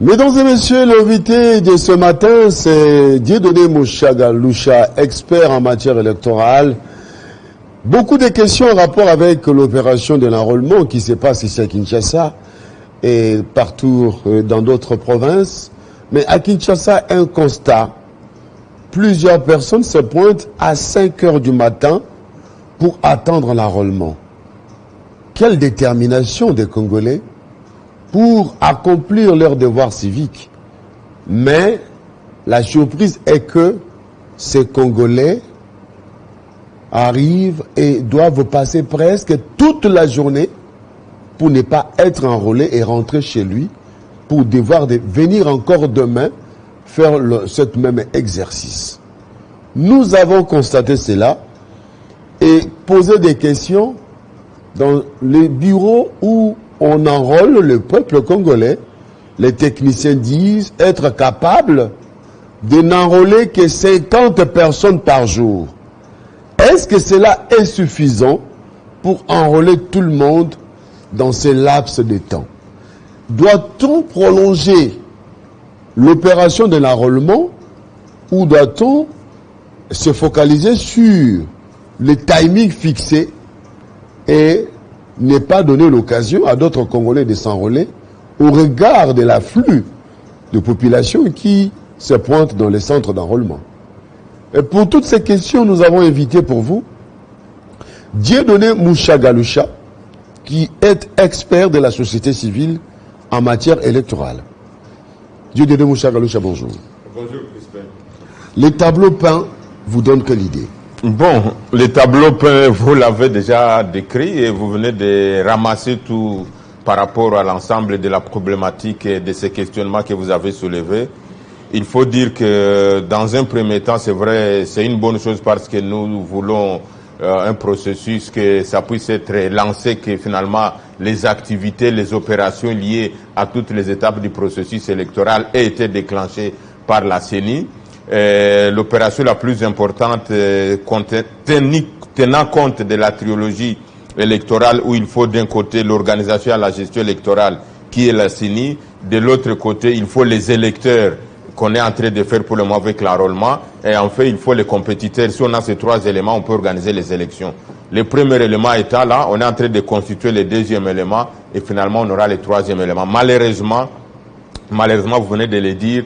Mesdames et messieurs, l'invité de ce matin, c'est Dieudonné Mouchagaloucha, expert en matière électorale. Beaucoup de questions en rapport avec l'opération de l'enrôlement qui se passe ici à Kinshasa et partout dans d'autres provinces. Mais à Kinshasa, un constat. Plusieurs personnes se pointent à 5 heures du matin pour attendre l'enrôlement. Quelle détermination des Congolais pour accomplir leur devoir civique. Mais la surprise est que ces Congolais arrivent et doivent passer presque toute la journée pour ne pas être enrôlés et rentrer chez lui pour devoir venir encore demain faire ce même exercice. Nous avons constaté cela et posé des questions dans les bureaux où on enrôle le peuple congolais. Les techniciens disent être capables de n'enrôler que 50 personnes par jour. Est-ce que cela est suffisant pour enrôler tout le monde dans ces laps de temps? Doit-on prolonger l'opération de l'enrôlement ou doit-on se focaliser sur le timing fixé et ne pas donner l'occasion à d'autres Congolais de s'enrôler au regard de l'afflux de population qui se pointe dans les centres d'enrôlement? Et pour toutes ces questions, nous avons invité pour vous Dieudonné Mouchagaloucha, qui est expert de la société civile en matière électorale. Dieudonné Mouchagaloucha, bonjour. Bonjour, Crispin. Les tableaux peints vous donnent quelle idée? Bon, les tableaux peints, vous l'avez déjà décrit et vous venez de ramasser tout par rapport à l'ensemble de la problématique et de ces questionnements que vous avez soulevés. Il faut dire que dans un premier temps, c'est vrai, c'est une bonne chose parce que nous voulons un processus que ça puisse être lancé, que finalement les activités, les opérations liées à toutes les étapes du processus électoral aient été déclenchées par la CENI. L'opération la plus importante tenant compte de la trilogie électorale où il faut d'un côté l'organisation et la gestion électorale qui est la CENI, de l'autre côté il faut les électeurs qu'on est en train de faire pour le moment avec l'enrôlement et en fait il faut les compétiteurs. Si on a ces trois éléments, on peut organiser les élections. Le premier élément étant là, on est en train de constituer le deuxième élément et finalement on aura le troisième élément. Malheureusement, vous venez de le dire,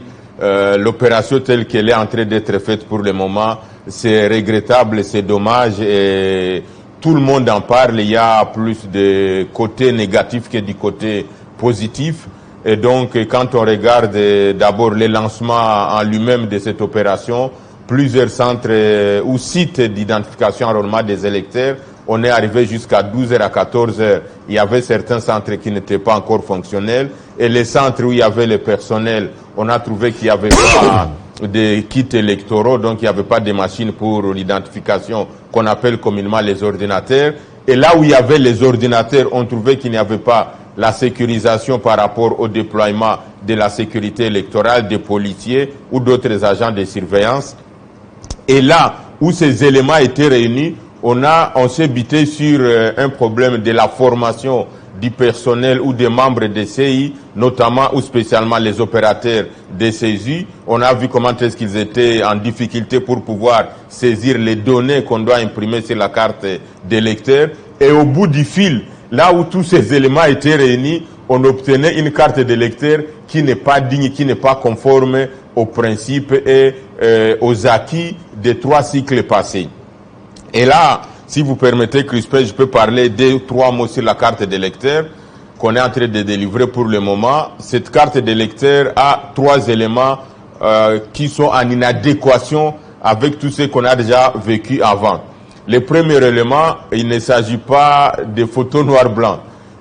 l'opération telle qu'elle est en train d'être faite pour le moment, c'est regrettable, c'est dommage et tout le monde en parle. Il y a plus de côté négatif que du côté positif. Et donc, quand on regarde d'abord le lancement en lui-même de cette opération, plusieurs centres ou sites d'identification enrôlement des électeurs, on est arrivé jusqu'à 12h à 14h. Il y avait certains centres qui n'étaient pas encore fonctionnels. Et les centres où il y avait le personnel, on a trouvé qu'il n'y avait pas de kits électoraux, donc il n'y avait pas de machines pour l'identification qu'on appelle communément les ordinateurs. Et là où il y avait les ordinateurs, on trouvait qu'il n'y avait pas la sécurisation par rapport au déploiement de la sécurité électorale, des policiers ou d'autres agents de surveillance. Et là où ces éléments étaient réunis, on s'est buté sur un problème de la formation du personnel ou des membres des CI, notamment ou spécialement les opérateurs des saisies. On a vu comment est-ce qu'ils étaient en difficulté pour pouvoir saisir les données qu'on doit imprimer sur la carte d'électeur. Et au bout du fil, là où tous ces éléments étaient réunis, on obtenait une carte d'électeur qui n'est pas digne, qui n'est pas conforme aux principes et aux acquis des 3 cycles passés. Et là, si vous permettez, Crispin, je peux parler 2 ou 3 mots sur la carte d'électeur qu'on est en train de délivrer pour le moment. Cette carte d'électeur a 3 éléments qui sont en inadéquation avec tout ce qu'on a déjà vécu avant. Le premier élément, il ne s'agit pas de photos noir-blanc.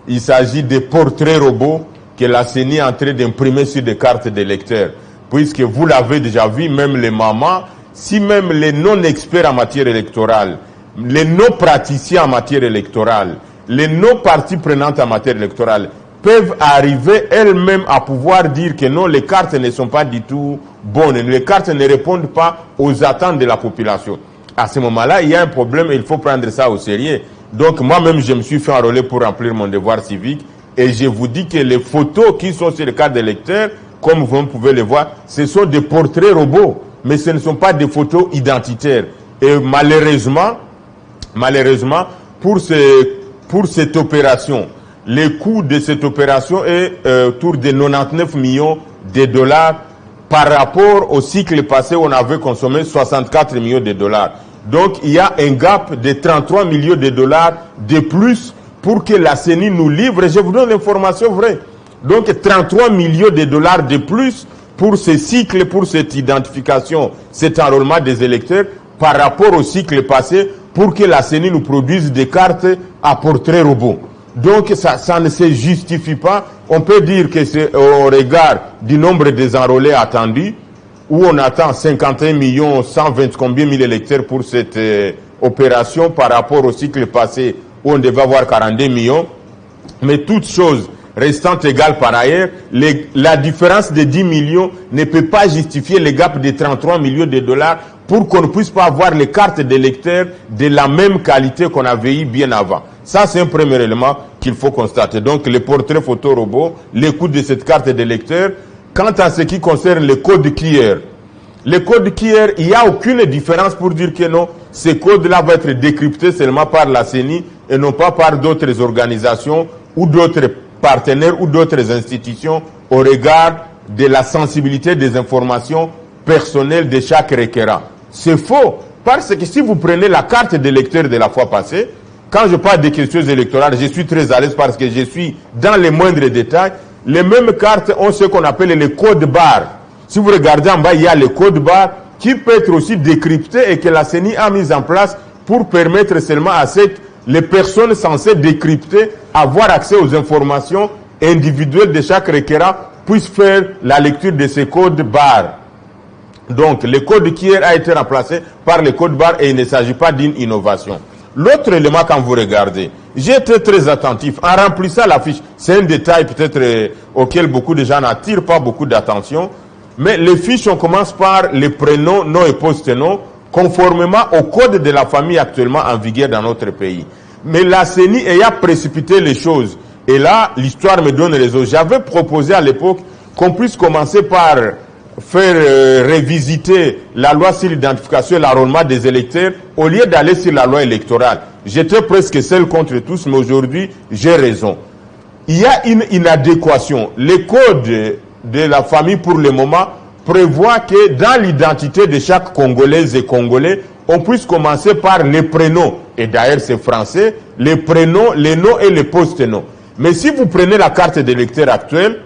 Il s'agit des portraits robots que la CENI est en train d'imprimer sur des cartes d'électeurs. Puisque vous l'avez déjà vu, même les mamans, si même les non-experts en matière électorale, les non-praticiens en matière électorale, les non-parties prenantes en matière électorale peuvent arriver elles-mêmes à pouvoir dire que non, les cartes ne sont pas du tout bonnes, les cartes ne répondent pas aux attentes de la population. À ce moment-là, il y a un problème et il faut prendre ça au sérieux. Donc moi-même, je me suis fait enrôler pour remplir mon devoir civique et je vous dis que les photos qui sont sur les cartes d'électeurs comme vous pouvce les voir, ce sont des portraits robots, mais ce ne sont pas des photos identitaires. Et malheureusement, pour cette opération, le coût de cette opération est autour de 99 millions de dollars par rapport au cycle passé où on avait consommé 64 millions de dollars. Donc il y a un gap de 33 millions de dollars de plus pour que la CENI nous livre. Je vous donne l'information vraie. Donc 33 millions de dollars de plus pour ce cycle, pour cette identification, cet enrôlement des électeurs par rapport au cycle passé pour que la CENI nous produise des cartes à portrait robot. Donc ça ne se justifie pas. On peut dire que c'est au regard du nombre des enrôlés attendus, où on attend 51 millions 120 combien mille électeurs pour cette opération par rapport au cycle passé où on devait avoir 42 millions. Mais toutes choses restant égales par ailleurs, la différence de 10 millions ne peut pas justifier le gap de 33 millions de dollars pour qu'on ne puisse pas avoir les cartes d'électeurs de la même qualité qu'on avait eu bien avant. Ça, c'est un premier élément qu'il faut constater. Donc, les portraits photo robots, les coûts de cette carte d'électeur. Quant à ce qui concerne le code QR, le code QR, il n'y a aucune différence pour dire que non, ce code-là va être décrypté seulement par la CENI et non pas par d'autres organisations ou d'autres partenaires ou d'autres institutions au regard de la sensibilité des informations personnelles de chaque requérant. C'est faux, parce que si vous prenez la carte d'électeur de la fois passée, quand je parle des questions électorales, je suis très à l'aise parce que je suis dans les moindres détails. Les mêmes cartes ont ce qu'on appelle le code barre. Si vous regardez en bas, il y a le code barre qui peut être aussi décrypté et que la CENI a mis en place pour permettre seulement à les personnes censées décrypter avoir accès aux informations individuelles de chaque requérant puissent faire la lecture de ces codes barres. Donc, le code QR a été remplacé par le code barre et il ne s'agit pas d'une innovation. L'autre élément, quand vous regardez, j'ai été très attentif en remplissant la fiche. C'est un détail peut-être auquel beaucoup de gens n'attirent pas beaucoup d'attention. Mais les fiches, on commence par les prénoms, noms et post-noms, conformément au code de la famille actuellement en vigueur dans notre pays. Mais la CENI ayant précipité les choses, et là, l'histoire me donne raison. J'avais proposé à l'époque qu'on puisse commencer par faire revisiter la loi sur l'identification et l'enrôlement des électeurs au lieu d'aller sur la loi électorale. J'étais presque seul contre tous, mais aujourd'hui, j'ai raison. Il y a une inadéquation. Le code de la famille, pour le moment, prévoit que dans l'identité de chaque Congolaise et Congolais, on puisse commencer par les prénoms. Et d'ailleurs, c'est français, les prénoms, les noms et les post-noms. Mais si vous prenez la carte d'électeur actuelle,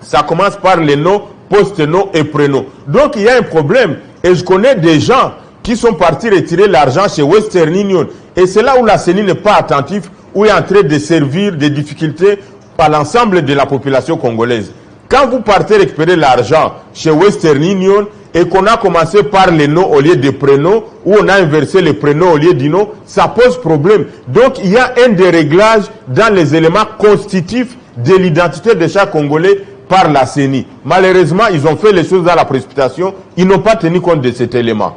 ça commence par les noms, post-noms et prénoms. Donc, il y a un problème. Et je connais des gens qui sont partis retirer l'argent chez Western Union. Et c'est là où la CENI n'est pas attentive, où il est en train de servir des difficultés à l'ensemble de la population congolaise. Quand vous partez récupérer l'argent chez Western Union et qu'on a commencé par les noms au lieu des prénoms, ou on a inversé les prénoms au lieu du nom, ça pose problème. Donc, il y a un déréglage dans les éléments constitutifs de l'identité de chaque Congolais par la CENI. Malheureusement, ils ont fait les choses dans la précipitation. Ils n'ont pas tenu compte de cet élément.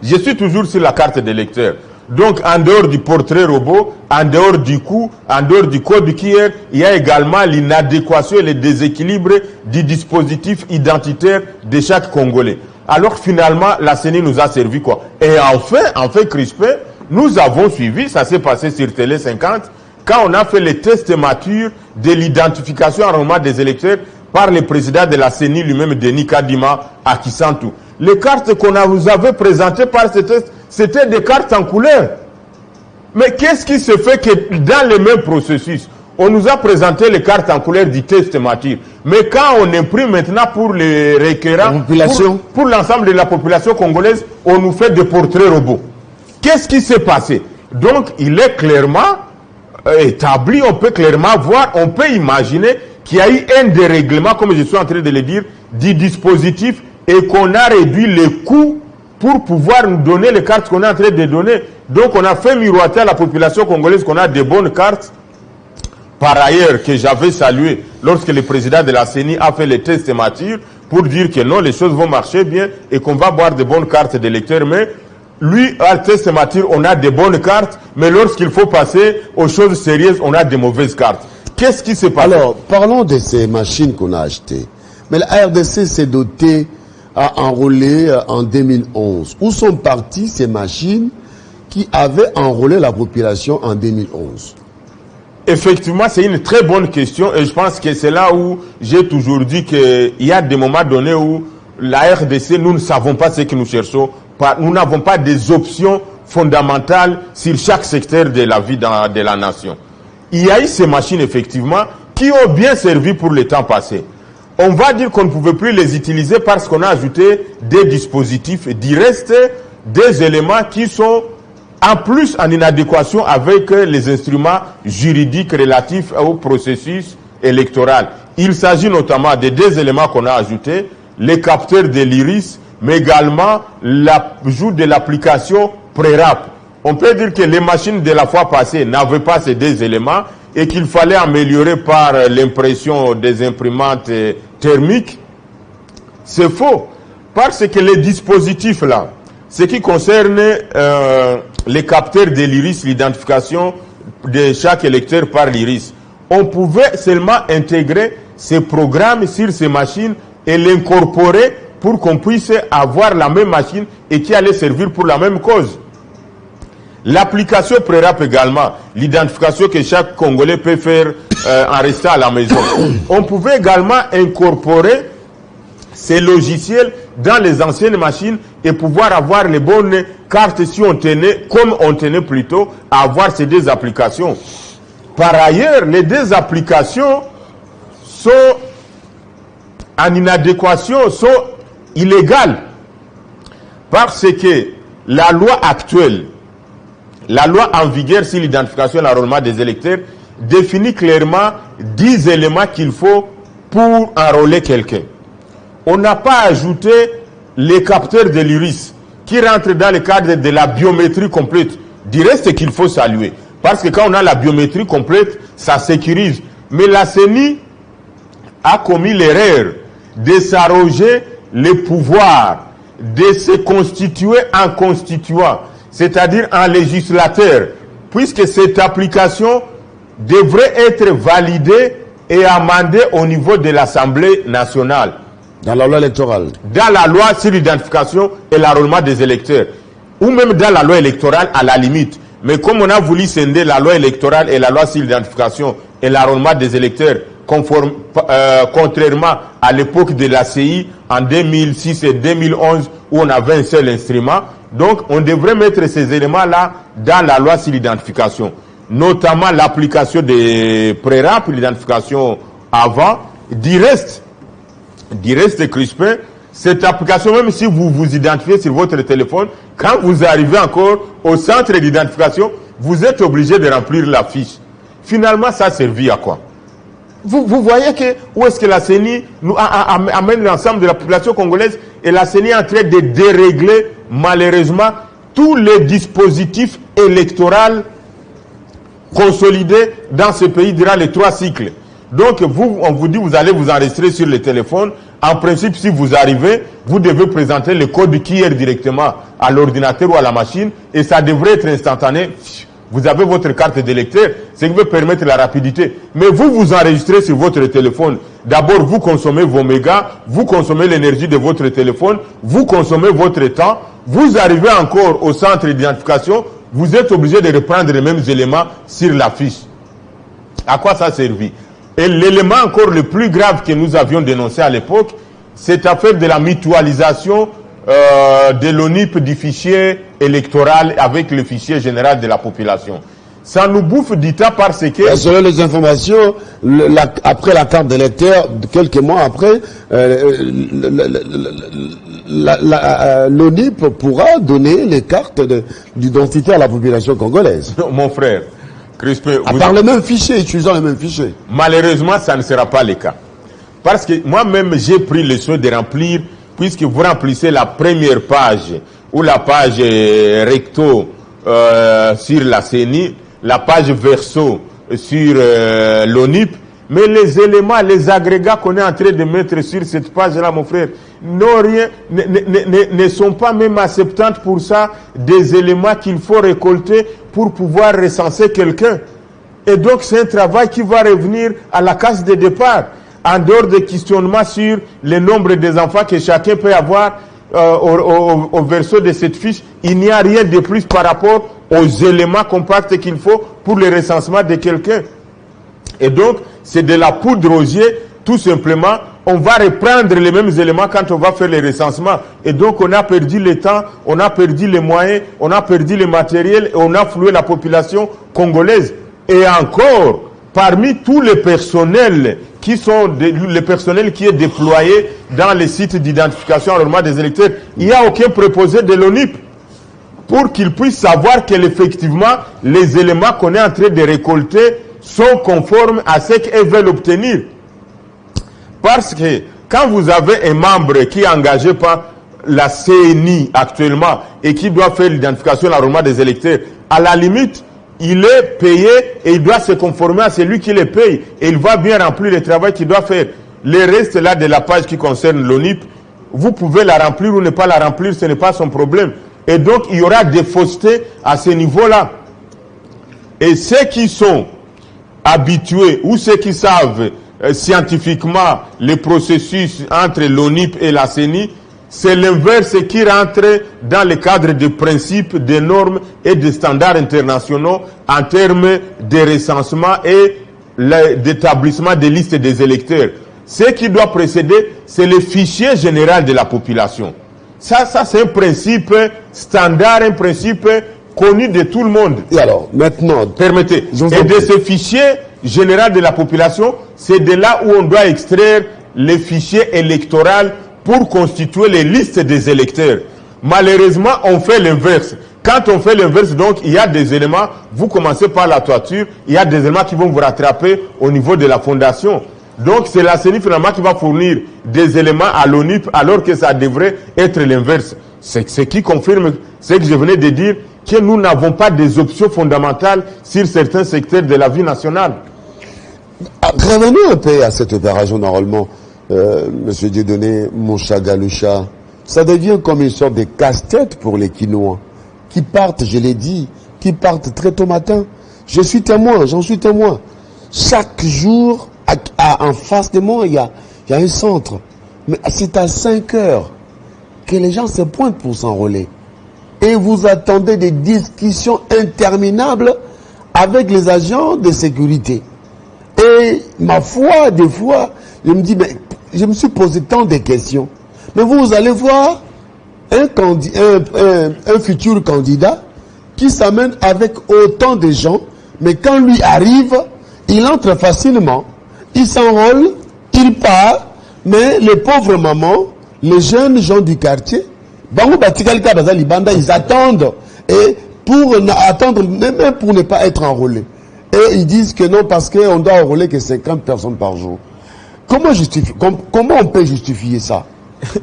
Je suis toujours sur la carte d'électeur. Donc, en dehors du portrait robot, en dehors du coût, en dehors du code QR, il y a également l'inadéquation et le déséquilibre du dispositif identitaire de chaque Congolais. Alors, finalement, la CENI nous a servi quoi? Et enfin, Crispin, nous avons suivi, ça s'est passé sur Télé 50, quand on a fait les tests matures de l'identification enrôlement des électeurs par le président de la CENI lui-même, Denis Kadima, à Kisantu. Les cartes qu'on vous avait présentées par ce test, c'était des cartes en couleur. Mais qu'est-ce qui se fait que dans le même processus, on nous a présenté les cartes en couleur du test mature. Mais quand on imprime maintenant pour les requérants, pour l'ensemble de la population congolaise, on nous fait des portraits robots. Qu'est-ce qui s'est passé? Donc, il est clairement établi, on peut clairement voir, on peut imaginer qu'il y a eu un dérèglement, comme je suis en train de le dire, du dispositif et qu'on a réduit les coûts pour pouvoir nous donner les cartes qu'on est en train de donner. Donc on a fait miroiter à la population congolaise qu'on a des bonnes cartes. Par ailleurs, que j'avais salué lorsque le président de la CENI a fait les tests matures pour dire que non, les choses vont marcher bien et qu'on va avoir de bonnes cartes d'électeurs. Mais lui, à le test mature, on a de bonnes cartes, mais lorsqu'il faut passer aux choses sérieuses, on a de mauvaises cartes. Qu'est-ce qui se passe? Alors, parlons de ces machines qu'on a achetées. Mais la RDC s'est dotée, a enrôlé en 2011. Où sont parties ces machines qui avaient enrôlé la population en 2011? Effectivement, c'est une très bonne question et je pense que c'est là où j'ai toujours dit qu'il y a des moments donnés où la RDC, nous ne savons pas ce que nous cherchons. Nous n'avons pas des options fondamentales sur chaque secteur de la vie de la nation. Il y a eu ces machines, effectivement, qui ont bien servi pour le temps passé. On va dire qu'on ne pouvait plus les utiliser parce qu'on a ajouté des dispositifs. Il reste des éléments qui sont en plus en inadéquation avec les instruments juridiques relatifs au processus électoral. Il s'agit notamment de deux éléments qu'on a ajoutés, les capteurs de l'iris, mais également l'ajout de l'application Prérap. On peut dire que les machines de la fois passée n'avaient pas ces deux éléments et qu'il fallait améliorer par l'impression des imprimantes thermiques. C'est faux, parce que les dispositifs là, ce qui concerne les capteurs de l'iris, l'identification de chaque électeur par l'iris, on pouvait seulement intégrer ces programmes sur ces machines et l'incorporer pour qu'on puisse avoir la même machine et qui allait servir pour la même cause. L'application Prérap également, l'identification que chaque Congolais peut faire en restant à la maison. On pouvait également incorporer ces logiciels dans les anciennes machines et pouvoir avoir les bonnes cartes si on tenait, comme on tenait plutôt, à avoir ces deux applications. Par ailleurs, les deux applications sont en inadéquation, sont illégales. Parce que la loi actuelle, la loi en vigueur sur l'identification et l'enrôlement des électeurs définit clairement 10 éléments qu'il faut pour enrôler quelqu'un. On n'a pas ajouté les capteurs de l'iris qui rentrent dans le cadre de la biométrie complète. Du reste qu'il faut saluer. Parce que quand on a la biométrie complète, ça sécurise. Mais la CENI a commis l'erreur de s'arroger les pouvoirs, de se constituer en constituant, c'est-à-dire en législateur, puisque cette application devrait être validée et amendée au niveau de l'Assemblée nationale. Dans la loi électorale. Dans la loi sur l'identification et l'enrôlement des électeurs. Ou même dans la loi électorale à la limite. Mais comme on a voulu scinder la loi électorale et la loi sur l'identification et l'enrôlement des électeurs, contrairement à l'époque de la CI en 2006 et 2011 où on avait un seul instrument, donc on devrait mettre ces éléments-là dans la loi sur l'identification. Notamment l'application des Prérap, l'identification avant, du reste Crispin, cette application, même si vous vous identifiez sur votre téléphone, quand vous arrivez encore au centre d'identification, vous êtes obligé de remplir la fiche. Finalement, ça a servi à quoi? Vous voyez que où est-ce que la CENI nous amène l'ensemble de la population congolaise et la CENI est en train de dérégler malheureusement tous les dispositifs électoraux consolidés dans ce pays durant les 3 cycles. Donc on vous dit vous allez vous enregistrer sur le téléphone. En principe, si vous arrivez, vous devez présenter le code qui est directement à l'ordinateur ou à la machine et ça devrait être instantané. Vous avez votre carte d'électeur, ce qui veut permettre la rapidité. Mais vous enregistrez sur votre téléphone. D'abord, vous consommez vos mégas, vous consommez l'énergie de votre téléphone, vous consommez votre temps. Vous arrivez encore au centre d'identification, vous êtes obligé de reprendre les mêmes éléments sur la fiche. À quoi ça a servi? Et l'élément encore le plus grave que nous avions dénoncé à l'époque, cette affaire de la mutualisation de l'ONIP du fichier électoral avec le fichier général de la population. Ça nous bouffe du temps parce que... Selon les informations, après la carte d'électeur, quelques mois après, l'ONIP pourra donner les cartes d'identité à la population congolaise. Non, mon frère, Crispin... Par le même fichier, utilisant le même fichier. Malheureusement, ça ne sera pas le cas. Parce que moi-même, j'ai pris le soin de remplir, puisque vous remplissez la première page, ou la page recto sur la CENI, la page verso sur l'ONIP, mais les éléments, les agrégats qu'on est en train de mettre sur cette page-là, mon frère, ne sont pas même à 70% des éléments qu'il faut récolter pour pouvoir recenser quelqu'un. Et donc, c'est un travail qui va revenir à la case de départ. en dehors des questionnements sur le nombre des enfants que chacun peut avoir au verso de cette fiche, il n'y a rien de plus par rapport aux éléments compacts qu'il faut pour le recensement de quelqu'un. Et donc, c'est de la poudre aux yeux, tout simplement. On va reprendre les mêmes éléments quand on va faire les recensements. Et donc, on a perdu le temps, on a perdu les moyens, on a perdu le matériel et on a floué la population congolaise. Et encore, parmi tous les personnels le personnel qui est déployé dans les sites d'identification enrôlement des électeurs, il n'y a aucun préposé de l'ONIP pour qu'il puisse savoir qu'effectivement, les éléments qu'on est en train de récolter sont conformes à ce qu'ils veulent obtenir. Parce que quand vous avez un membre qui est engagé par la CNI actuellement et qui doit faire l'identification et l'enrôlement des électeurs, à la limite, il est payé et il doit se conformer à celui qui le paye. Et il va bien remplir le travail qu'il doit faire. Le reste là de la page qui concerne l'ONIP, vous pouvez la remplir ou ne pas la remplir, ce n'est pas son problème. Et donc, il y aura des faussetés à ce niveau-là. Et ceux qui sont habitués ou ceux qui savent scientifiquement les processus entre l'ONIP et la CENI, c'est l'inverse qui rentre dans le cadre des principes, des normes et des standards internationaux en termes de recensement et d'établissement des listes des électeurs. Ce qui doit précéder, c'est le fichier général de la population. Ça c'est un principe standard, un principe connu de tout le monde. Et alors, maintenant, permettez. Et de ce fichier général de la population, c'est de là où on doit extraire les fichiers électoraux pour constituer les listes des électeurs. Malheureusement, on fait l'inverse. Quand on fait l'inverse, donc, il y a des éléments, vous commencez par la toiture, il y a des éléments qui vont vous rattraper au niveau de la fondation. Donc, c'est la CENI finalement qui va fournir des éléments à l'ONIP, alors que ça devrait être l'inverse. C'est ce qui confirme ce que je venais de dire, que nous n'avons pas des options fondamentales sur certains secteurs de la vie nationale. Revenons un peu à cette opération d'enrôlement. Monsieur Dieudonné, mon chat Galoucha, ça devient comme une sorte de casse-tête pour les Quinois, qui partent, je l'ai dit, qui partent très tôt matin. Je suis témoin, j'en suis témoin. Chaque jour, en face de moi, il y a un centre. Mais c'est à 5 heures que les gens se pointent pour s'enrôler. Et vous attendez des discussions interminables avec les agents de sécurité. Et ma foi, des fois, je me dis, mais je me suis posé tant de questions. Mais vous allez voir un futur candidat qui s'amène avec autant de gens, mais quand lui arrive, il entre facilement, il s'enrôle, il part, mais les pauvres mamans, les jeunes gens du quartier, ils attendent, et pour attendre, même pour ne pas être enrôlés. Et ils disent que non, parce qu'on doit enrôler que 50 personnes par jour. Comment on peut justifier ça?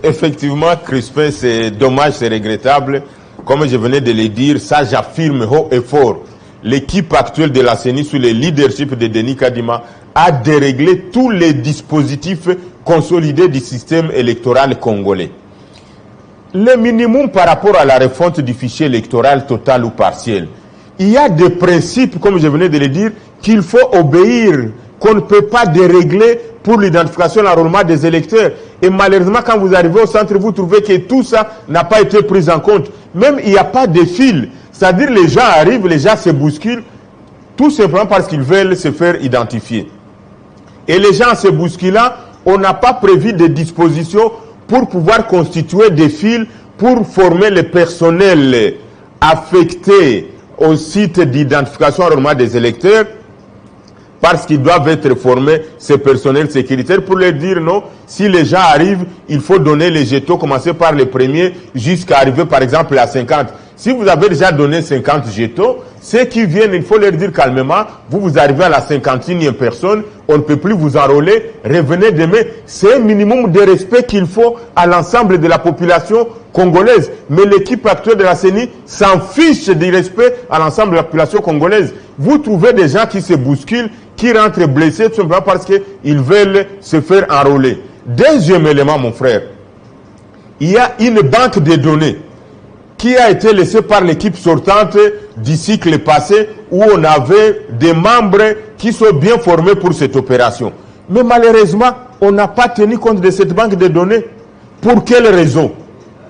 Effectivement, Crispin, c'est dommage, c'est regrettable. Comme je venais de le dire, ça j'affirme haut et fort. L'équipe actuelle de la CENI, sous le leadership de Denis Kadima, a déréglé tous les dispositifs consolidés du système électoral congolais. Le minimum par rapport à la refonte du fichier électoral total ou partiel. Il y a des principes, comme je venais de le dire, qu'il faut obéir, qu'on ne peut pas dérégler pour l'identification et l'enrôlement des électeurs. Et malheureusement, quand vous arrivez au centre, vous trouvez que tout ça n'a pas été pris en compte. Même il n'y a pas de fil. C'est-à-dire les gens arrivent, les gens se bousculent, tout simplement parce qu'ils veulent se faire identifier. Et les gens se bousculant, on n'a pas prévu de dispositions pour pouvoir constituer des fils pour former le personnel affecté au site d'identification et enrôlement des électeurs, parce qu'ils doivent être formés, ces personnels sécuritaires, pour leur dire non, si les gens arrivent, il faut donner les jetons, commencer par les premiers, jusqu'à arriver par exemple à 50. Si vous avez déjà donné 50 jetons, ceux qui viennent, il faut leur dire calmement, vous arrivez à la 51e personne, on ne peut plus vous enrôler, revenez demain. C'est un minimum de respect qu'il faut à l'ensemble de la population congolaise. Mais l'équipe actuelle de la CENI s'en fiche du respect à l'ensemble de la population congolaise. Vous trouvez des gens qui se bousculent, qui rentrent blessés tout simplement parce qu'ils veulent se faire enrôler. Deuxième élément, mon frère, il y a une banque de données qui a été laissée par l'équipe sortante du cycle passé, où on avait des membres qui sont bien formés pour cette opération. Mais malheureusement, on n'a pas tenu compte de cette banque de données. Pour quelle raison?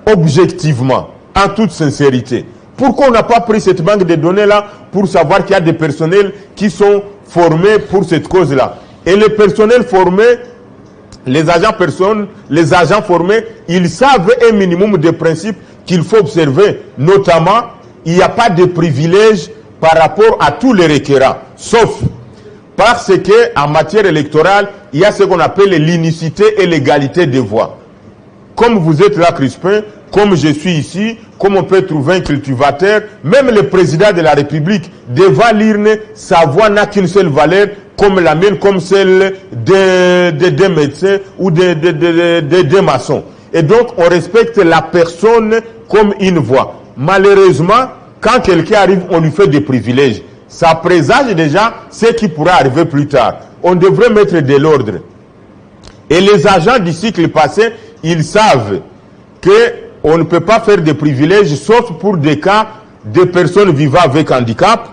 Objectivement, en toute sincérité. Pourquoi on n'a pas pris cette banque de données-là pour savoir qu'il y a des personnels qui sont formés pour cette cause-là? Et les personnels formés, les agents formés, ils savent un minimum de principes qu'il faut observer. Notamment, il n'y a pas de privilèges par rapport à tous les requérants, sauf parce qu'en matière électorale, il y a ce qu'on appelle l'unicité et l'égalité des voix. Comme vous êtes là, Crispin, comme je suis ici, comme on peut trouver un cultivateur, même le président de la République, devant l'urne, sa voix n'a qu'une seule valeur, comme la mienne, comme celle des médecins ou des maçons. Et donc, on respecte la personne comme une voix. Malheureusement, quand quelqu'un arrive, on lui fait des privilèges. Ça présage déjà ce qui pourra arriver plus tard. On devrait mettre de l'ordre. Et les agents du cycle passé, ils savent qu'on ne peut pas faire des privilèges, sauf pour des cas de personnes vivant avec handicap,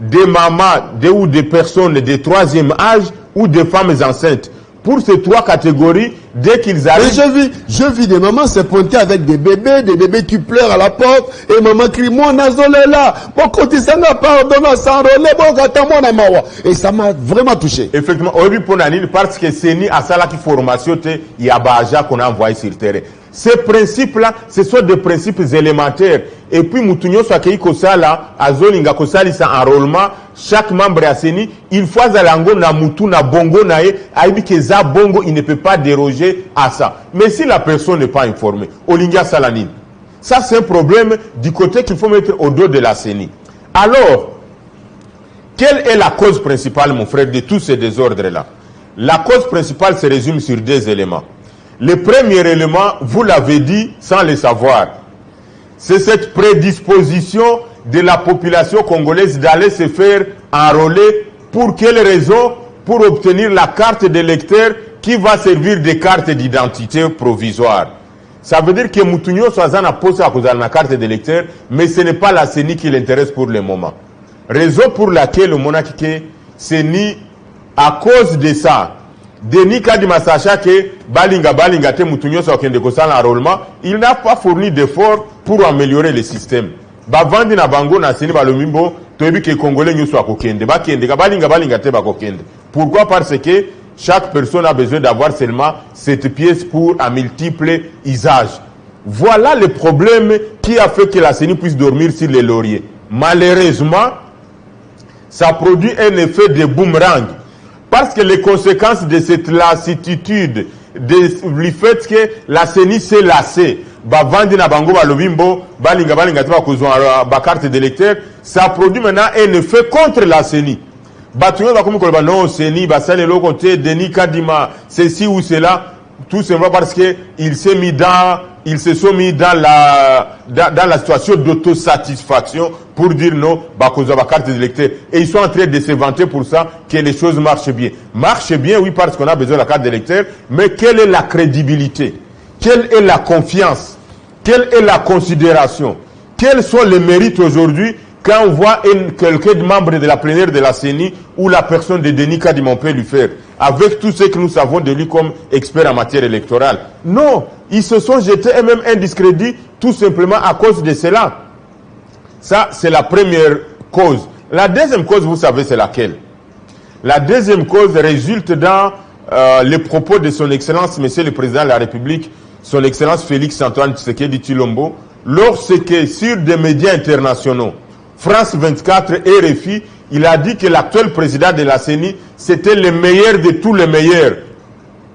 des mamans ou des personnes de troisième âge ou des femmes enceintes. Pour ces trois catégories, dès qu'ils arrivent... Mais je vis des mamans se pointer avec des bébés qui pleurent à la porte, et maman crie, mon azol est là, mon côté ça n'a pas ordonné, s'enrôler, bon, attends, mon amawa. Et ça m'a vraiment touché. Effectivement, aujourd'hui, pour Nanine, parce que c'est ni à ça là qui formation, il y a Baja qu'on a envoyé sur le terrain. Ces principes-là, ce sont des principes élémentaires. Et puis, Moutounio Swakei Kosala, Azolinga Kosali, sa enrôlement, chaque membre à Seni, il faut Zalango, na Moutou, na Bongo, nae, aïbi que za Bongo, il ne peut pas déroger à ça. Mais si la personne n'est pas informée, Olinga Salanine, ça c'est un problème du côté qu'il faut mettre au dos de la Seni. Alors, quelle est la cause principale, mon frère, de tous ces désordres-là? La cause principale se résume sur deux éléments. Le premier élément, vous l'avez dit sans le savoir, c'est cette prédisposition de la population congolaise d'aller se faire enrôler. Pour quelle raison? Pour obtenir la carte d'électeur qui va servir de carte d'identité provisoire. Ça veut dire que Moutounio Soazan a posé à cause de la carte d'électeur, mais ce n'est pas la CENI qui l'intéresse pour le moment. Raison pour laquelle le monarque CENI, à cause de ça, Denis Kadima sacha que Balinga te Moutounio Soakende Kosan l'enrôlement, il n'a pas fourni d'efforts pour améliorer le système. Bavandi na bango na CENI balomimbo, toyebi que Congolais n'y soit kokende. Balinga te bakokende. Pourquoi? Parce que chaque personne a besoin d'avoir seulement cette pièce pour un multiple usage. Voilà le problème qui a fait que la CENI puisse dormir sur les lauriers. Malheureusement, ça produit un effet de boomerang. Parce que les conséquences de cette lassitude, du fait que la CENI s'est lassée, Bavandi na bango balobimbo, balinga te bakozwa ba carte d'électeur, ça produit maintenant un effet contre la CENI. Batouyo va comme kolba non CENI basale le côté Denis Kadima ceci ou cela, tout simplement parce que ils se sont mis dans la situation d'autosatisfaction pour dire non bakozwa ba carte d'électeur, et ils sont en train de se vanter pour ça que les choses marchent bien. Marche bien, oui, parce qu'on a besoin de la carte d'électeur, mais quelle est la crédibilité? Quelle est la confiance? Quelle est la considération? Quels sont les mérites aujourd'hui quand on voit quelqu'un de membre de la plénière de la CENI ou la personne de Denis Kadima peut lui faire, avec tout ce que nous savons de lui comme expert en matière électorale? Non, ils se sont jetés eux-mêmes un discrédit tout simplement à cause de cela. Ça, c'est la première cause. La deuxième cause, vous savez, c'est laquelle? La deuxième cause résulte dans les propos de son Excellence, Monsieur le Président de la République, son Excellence Félix Antoine Tshisekedi Tshilombo, lorsque sur des médias internationaux, France 24 et RFI, il a dit que l'actuel président de la CENI, c'était le meilleur de tous les meilleurs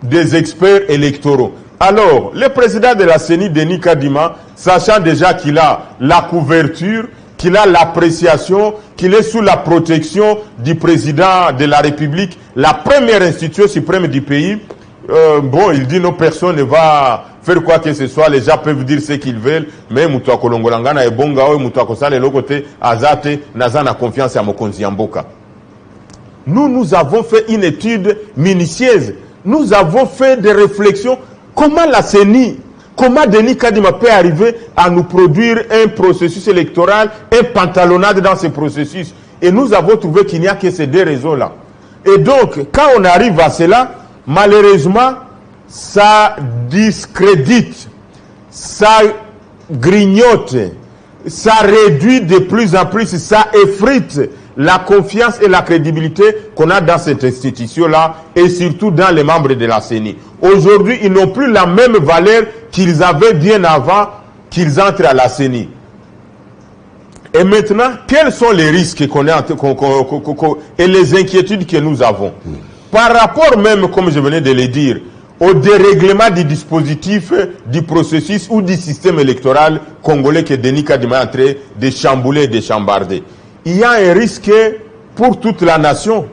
des experts électoraux. Alors, le président de la CENI, Denis Kadima, sachant déjà qu'il a la couverture, qu'il a l'appréciation, qu'il est sous la protection du président de la République, la première institution suprême du pays, il dit non, personne ne va faire quoi que ce soit, les gens peuvent dire ce qu'ils veulent, mais Moutoua Kolongolangana et Bongao, Moutoua Kosale, l'autre côté, Azate, Nazana confiance à Mokonzi Mboka. Nous avons fait une étude minutieuse, nous avons fait des réflexions. Comment la CENI, comment Denis Kadima peut arriver à nous produire un processus électoral, un pantalonnade dans ce processus? Et nous avons trouvé qu'il n'y a que ces deux raisons-là. Et donc, quand on arrive à cela, Malheureusement, ça discrédite, ça grignote, ça réduit de plus en plus, ça effrite la confiance et la crédibilité qu'on a dans cette institution-là et surtout dans les membres de la CENI. Aujourd'hui, ils n'ont plus la même valeur qu'ils avaient bien avant qu'ils entrent à la CENI. Et maintenant, quels sont les risques qu'on est et les inquiétudes que nous avons par rapport même, comme je venais de le dire, au dérèglement du dispositif, du processus ou du système électoral congolais que Denis Kadima est en train de chambouler et de chambarder. Il y a un risque pour toute la nation,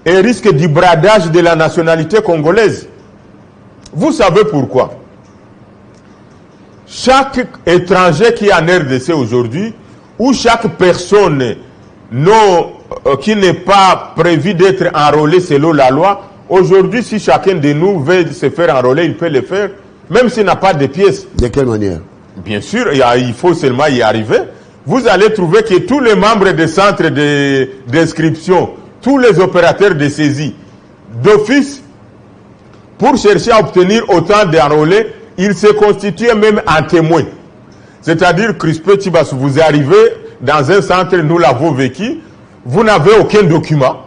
un risque du bradage de la nationalité congolaise. Vous savez pourquoi? Chaque étranger qui est en RDC aujourd'hui, ou chaque personne qui n'est pas prévue d'être enrôlée selon la loi, aujourd'hui, si chacun de nous veut se faire enrôler, il peut le faire, même s'il n'a pas de pièces. De quelle manière? Bien sûr, il faut seulement y arriver. Vous allez trouver que tous les membres des centres d'inscription, tous les opérateurs de saisie, d'office, pour chercher à obtenir autant d'enrôlés, ils se constituent même en témoins. C'est-à-dire, Crispé Tibas, vous arrivez dans un centre, nous l'avons vécu, vous n'avez aucun document.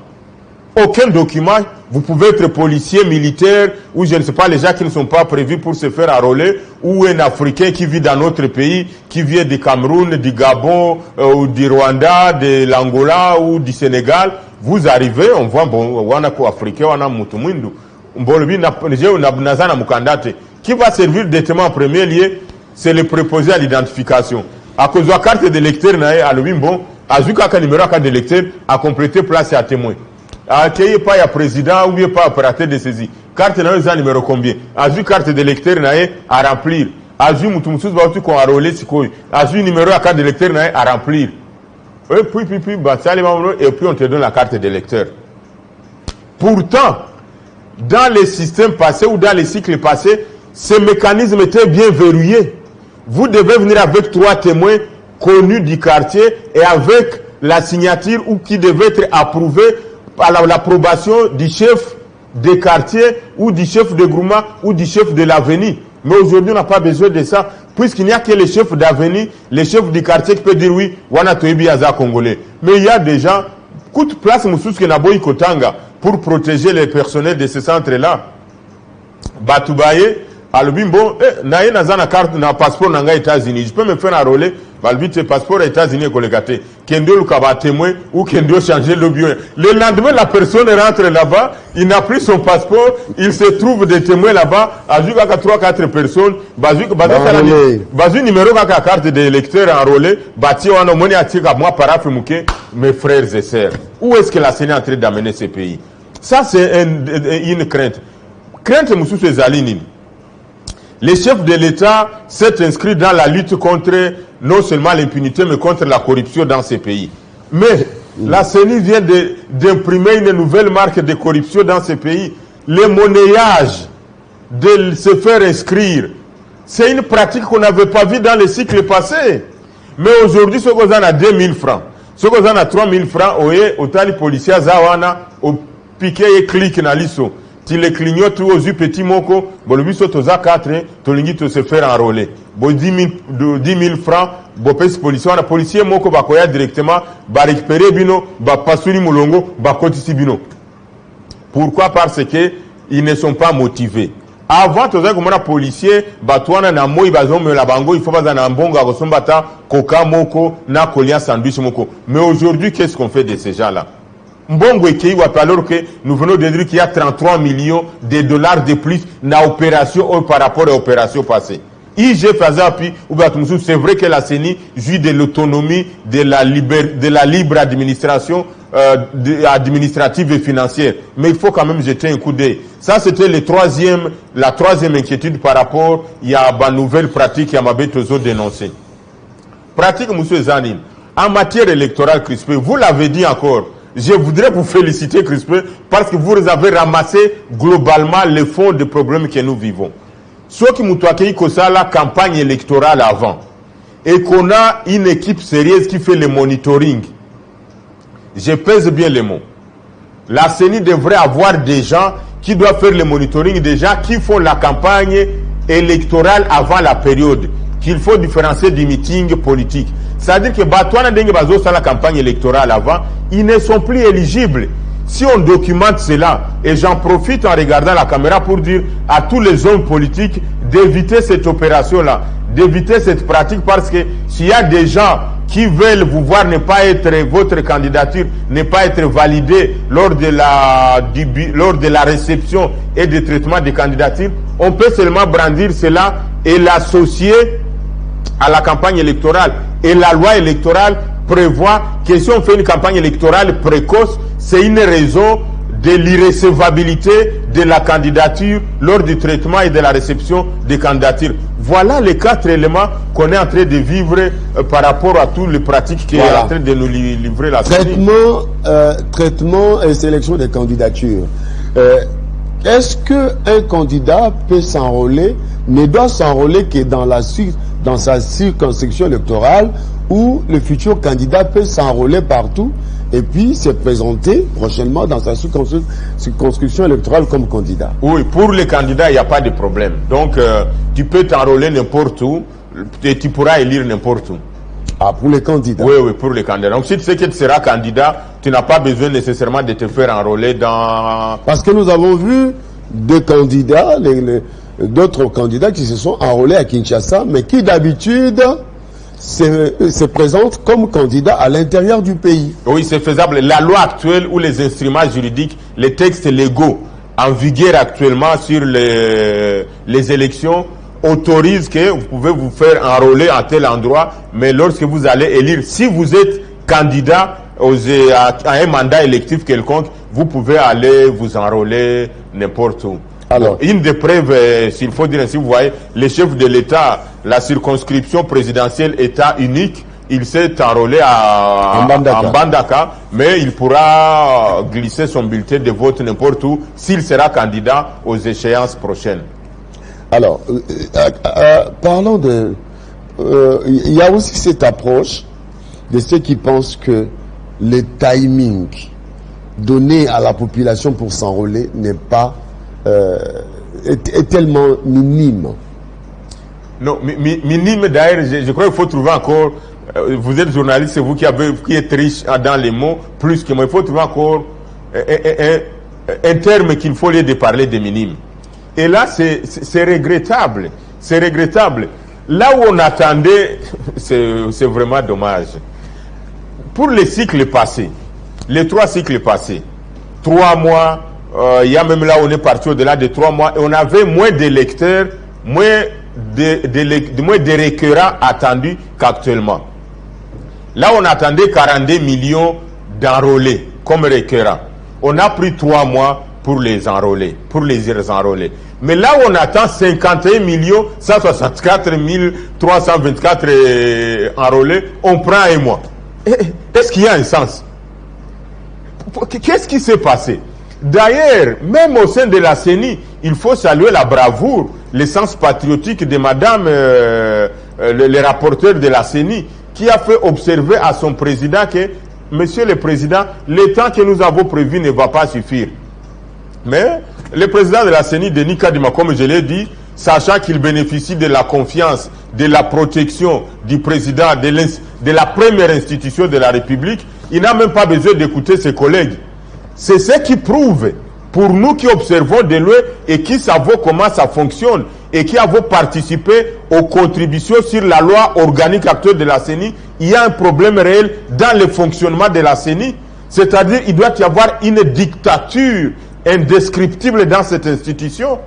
Aucun document. Vous pouvez être policier, militaire, ou je ne sais pas, les gens qui ne sont pas prévus pour se faire enrôler, ou un Africain qui vit dans notre pays, qui vient du Cameroun, du Gabon, ou du Rwanda, de l'Angola, ou du Sénégal. Vous arrivez, on voit, bon, on a quoi Africain, on a Moutoumindou. Qui va servir de témoin en premier lieu, c'est le préposé à l'identification. À cause de la carte d'électeur, à bon, à un numéro à carte d'électeur, à compléter place à témoin. À qu'il n'y ait pas un président ou bien pas opérateur de saisie. Carte n'a numéro combien? À une carte d'électeur à remplir. À une moutoumsous bautu qu'on a enrôlé sikoy. À une numéro à carte d'électeur à remplir. Et puis, bah, ça, et puis on te donne la carte d'électeur. Pourtant, dans les systèmes passés ou dans les cycles passés, ces mécanismes étaient bien verrouillés. Vous devez venir avec 3 témoins connus du quartier et avec la signature ou qui devait être approuvé par l'approbation du chef de quartier ou du chef de groupement ou du chef de l'avenue. Mais aujourd'hui, on n'a pas besoin de ça, puisqu'il n'y a que les chefs d'avenue, les chefs du quartier qui peuvent dire oui, wana toyebi aza congolais. Mais il y a des gens, coup de place Moussouske Naboy Kotanga, pour protéger les personnels de ce centre-là. Batoubaye, Albimbo, naye nazana carte na passeport nanga États-Unis. Je peux me faire enrôler, balbite passeport aux États-Unis collégate. Kendo lukaba témoin ou kendo changer le bien. Le lendemain, la personne rentre là-bas, il n'a plus son passeport, il se trouve des témoins là-bas, ajoute 3-4 personnes, bazu numéro kaka carte d'électeur enrôlé, bâti on a moni atika moi parafimouké, mes frères et sœurs. Où est-ce que la CENI est en train d'amener ce pays? Ça c'est une crainte. Crainte Moussou Zalinine. Les chefs de l'État s'est inscrit dans la lutte contre non seulement l'impunité, mais contre la corruption dans ces pays. Mais la CENI vient d'imprimer une nouvelle marque de corruption dans ces pays. Le monnayage de se faire inscrire, c'est une pratique qu'on n'avait pas vue dans les cycles passés. Mais aujourd'hui, ce qu'on a 2000 francs, ce qu'on a 3000 francs, autant les policiers, au piqué et clic dans l'ISO. Tu les clignotes aux yeux petits moko, bon le but aux a 4, tu l'ingit se faire enrôler. Bon 10 000 francs, bon policier, on a policier moko ba koya directement, ba récupérer bino, ba pasuni mulongo, ba kotisi bino. Pourquoi? Parce que ils ne sont pas motivés. Avant, tu as comme un policier, batouana na moi, bazome la bango, il faut pas en ambonga, gosombata, coca moko, na kolia sandwich moko. Mais aujourd'hui, qu'est-ce qu'on fait de ces gens-là? Mbongo alors que nous venons de dire qu'il y a 33 millions de dollars de plus dans l'opération par rapport à l'opération passée. IG Fazapi, c'est vrai que la CENI jouit de l'autonomie, de la libre administration administrative et financière. Mais il faut quand même jeter un coup d'œil. Ça, c'était la troisième inquiétude par rapport à la nouvelle pratique qui m'a toujours dénoncé. Pratique, M. Zanin, en matière électorale, Crispé, vous l'avez dit encore. Je voudrais vous féliciter, Crispé, parce que vous avez ramassé globalement le fond des problèmes que nous vivons. Ceux qui m'ont accueilli comme ça, la campagne électorale avant, et qu'on a une équipe sérieuse qui fait le monitoring, je pèse bien les mots. La CENI devrait avoir des gens qui doivent faire le monitoring déjà, qui font la campagne électorale avant la période, qu'il faut différencier du meeting politique. C'est-à-dire que Batouana Dengue Bazo, ça la campagne électorale avant, ils ne sont plus éligibles. Si on documente cela, et j'en profite en regardant la caméra pour dire à tous les hommes politiques d'éviter cette opération-là, d'éviter cette pratique, parce que s'il y a des gens qui veulent vous voir ne pas être, votre candidature ne pas être validée lors de la réception et du traitement des candidatures, on peut seulement brandir cela et l'associer à la campagne électorale. Et la loi électorale prévoit que si on fait une campagne électorale précoce, c'est une raison de l'irrecevabilité de la candidature lors du traitement et de la réception des candidatures. Voilà les 4 éléments qu'on est en train de vivre par rapport à toutes les pratiques qui est en train de nous livrer la traitement et sélection des candidatures. Est-ce qu'un candidat peut s'enrôler, ne doit s'enrôler que dans sa circonscription électorale, où le futur candidat peut s'enrôler partout et puis se présenter prochainement dans sa circonscription électorale comme candidat? Oui, pour les candidats, il n'y a pas de problème. Donc, tu peux t'enrôler n'importe où et tu pourras élire n'importe où. Ah, pour les candidats? Oui, oui, pour les candidats. Donc, si tu sais que tu seras candidat, tu n'as pas besoin nécessairement de te faire enrôler dans... Parce que nous avons vu des candidats, d'autres candidats qui se sont enrôlés à Kinshasa, mais qui d'habitude se présentent comme candidats à l'intérieur du pays. Oui, c'est faisable. La loi actuelle ou les instruments juridiques, les textes légaux en vigueur actuellement sur les élections autorisent que vous pouvez vous faire enrôler à tel endroit, mais lorsque vous allez élire, si vous êtes candidat à un mandat électif quelconque, vous pouvez aller vous enrôler n'importe où. Alors, une des preuves, s'il faut dire ainsi, vous voyez, le chef de l'État, la circonscription présidentielle État unique, il s'est enrôlé à Mbandaka, mais il pourra glisser son bulletin de vote n'importe où s'il sera candidat aux échéances prochaines. Alors, parlons de... il y a aussi cette approche de ceux qui pensent que le timing donné à la population pour s'enrôler n'est pas... est tellement minime. Non, minime d'ailleurs, je crois qu'il faut trouver encore... vous êtes journaliste, c'est vous qui êtes riche dans les mots, plus que moi. Il faut trouver encore un terme qu'il faut lieu de parler de minime. Et là, c'est regrettable. C'est regrettable. Là où on attendait, c'est vraiment dommage. Pour les cycles passés, les 3 cycles passés, 3 mois, il y a même là où on est parti au-delà de 3 mois, et on avait moins d'électeurs, moins de récurrents attendus qu'actuellement. Là, on attendait 42 millions d'enrôlés comme récurrents. On a pris 3 mois pour les enrôler, pour les enrôler. Mais là où on attend 51 millions 164 324 enrôlés, on prend 1 mois. Est-ce qu'il y a un sens? Qu'est-ce qui s'est passé? D'ailleurs, même au sein de la CENI, il faut saluer la bravoure, l'essence patriotique de madame, le rapporteur de la CENI, qui a fait observer à son président que, monsieur le président, le temps que nous avons prévu ne va pas suffire. Mais le président de la CENI, Denis Kadima, comme je l'ai dit, sachant qu'il bénéficie de la confiance, de la protection du président, de la première institution de la République, il n'a même pas besoin d'écouter ses collègues. C'est ce qui prouve, pour nous qui observons de loin et qui savons comment ça fonctionne et qui avons participé aux contributions sur la loi organique actuelle de la CENI, il y a un problème réel dans le fonctionnement de la CENI. C'est-à-dire qu'il doit y avoir une dictature indescriptible dans cette institution.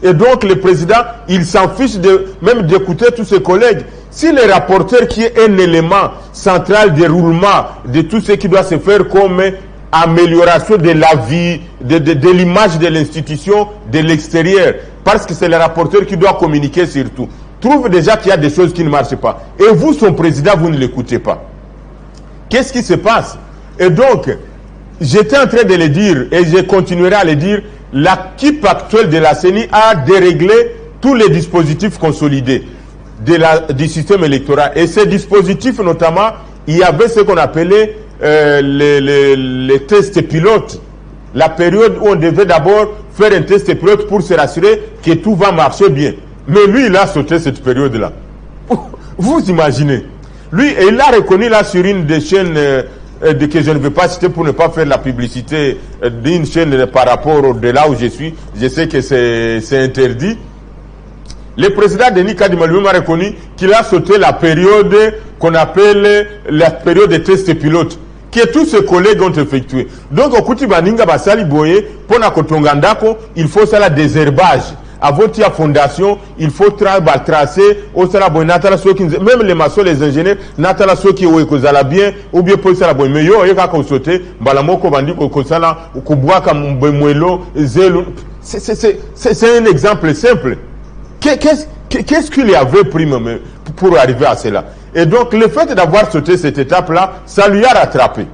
Et donc le président, il s'en fiche même d'écouter tous ses collègues. Si le rapporteur, qui est un élément central de roulement de tout ce qui doit se faire comme amélioration de la vie, de l'image de l'institution de l'extérieur, parce que c'est le rapporteur qui doit communiquer sur tout, trouve déjà qu'il y a des choses qui ne marchent pas. Et vous, son président, vous ne l'écoutez pas. Qu'est-ce qui se passe? Et donc, j'étais en train de le dire, et je continuerai à le dire, l'équipe actuelle de la CENI a déréglé tous les dispositifs consolidés du système électoral. Et ces dispositifs, notamment, il y avait ce qu'on appelait les tests pilotes. La période où on devait d'abord faire un test pilote pour se rassurer que tout va marcher bien. Mais lui, il a sauté cette période-là. Vous imaginez. Lui, il l'a reconnu là sur une des chaînes que je ne veux pas citer pour ne pas faire la publicité d'une chaîne par rapport de là où je suis. Je sais que c'est interdit. Le président Denis Kadima lui-même a reconnu qu'il a sauté la période qu'on appelle la période de test pilote, que tous ses collègues ont effectué. Donc, au Kuti Baninga Basali Boye, pour na Kotongandako, il faut ça la désherbage. Avant la fondation, il faut tracer, même les maçons, les ingénieurs, natala ceux qui ont bien, ou bien pour ça la bonne. Mais yo, il y a qu'à sauter, balamoko bandi kosala, ou kuboa comme bemuelo, zelo. C'est un exemple simple. Qu'est-ce qu'il y avait pris pour arriver à cela? Et donc, le fait d'avoir sauté cette étape-là, ça lui a rattrapé.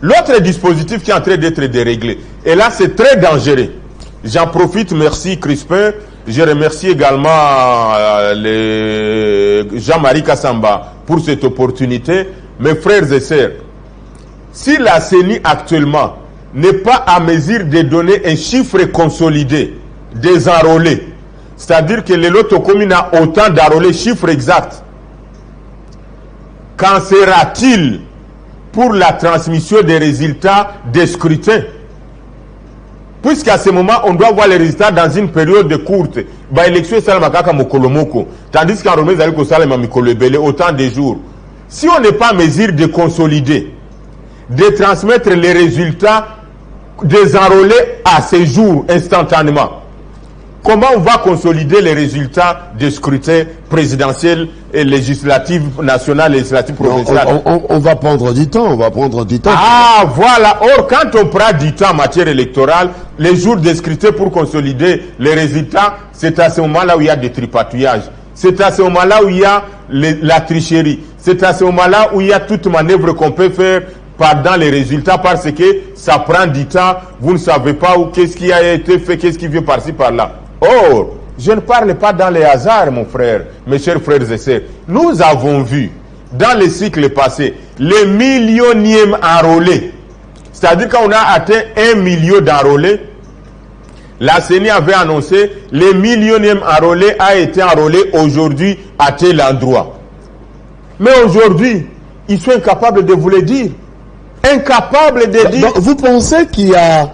L'autre dispositif qui est en train d'être déréglé, et là, c'est très dangereux. J'en profite, merci Crispin. Je remercie également Jean-Marie Kassamba pour cette opportunité. Mes frères et sœurs, si la CENI actuellement n'est pas à mesure de donner un chiffre consolidé des enrôlés, c'est-à-dire que le loto commune a autant d'enrôlés, chiffre exact, qu'en sera-t-il pour la transmission des résultats des scrutins? Puisqu'à ce moment, on doit voir les résultats dans une période courte. L'élection est tandis qu'en Romée, autant de jours. Si on n'est pas en mesure de consolider, de transmettre les résultats des enrôlés à ces jours instantanément, comment on va consolider les résultats des scrutins présidentiels et législatifs, nationaux, législatifs, provinciaux? On va prendre du temps, Ah, voilà. Or, quand on prend du temps en matière électorale, les jours des scrutins pour consolider les résultats, c'est à ce moment-là où il y a des tripatouillages. C'est à ce moment-là où il y a la tricherie. C'est à ce moment-là où il y a toute manœuvre qu'on peut faire pendant les résultats parce que ça prend du temps. Vous ne savez pas qu'est-ce qui a été fait, qu'est-ce qui vient par-ci, par-là. Or, je ne parle pas dans les hasards, mon frère, mes chers frères et sœurs. Nous avons vu, dans les cycles passés, les millionièmes enrôlés. C'est-à-dire qu'on a atteint 1 million d'enrôlés. La CENI avait annoncé les millionièmes enrôlés a été enrôlé aujourd'hui à tel endroit. Mais aujourd'hui, ils sont incapables de vous le dire. Incapables de dire. Donc, vous pensez qu'il y a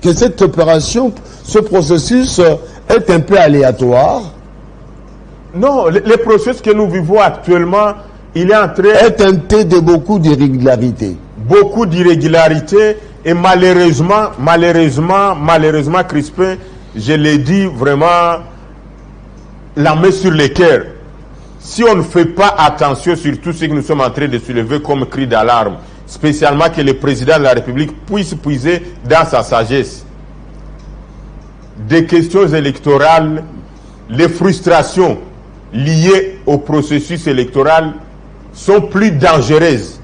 que cette opération, ce processus est un peu aléatoire? Non, le processus que nous vivons actuellement, il est en train... est teinté de beaucoup d'irrégularités. Beaucoup d'irrégularités et malheureusement, Crispin, je l'ai dit vraiment, la main sur le cœur. Si on ne fait pas attention sur tout ce que nous sommes en train de soulever comme cri d'alarme, spécialement que le président de la République puisse puiser dans sa sagesse des questions électorales, les frustrations liées au processus électoral sont plus dangereuses,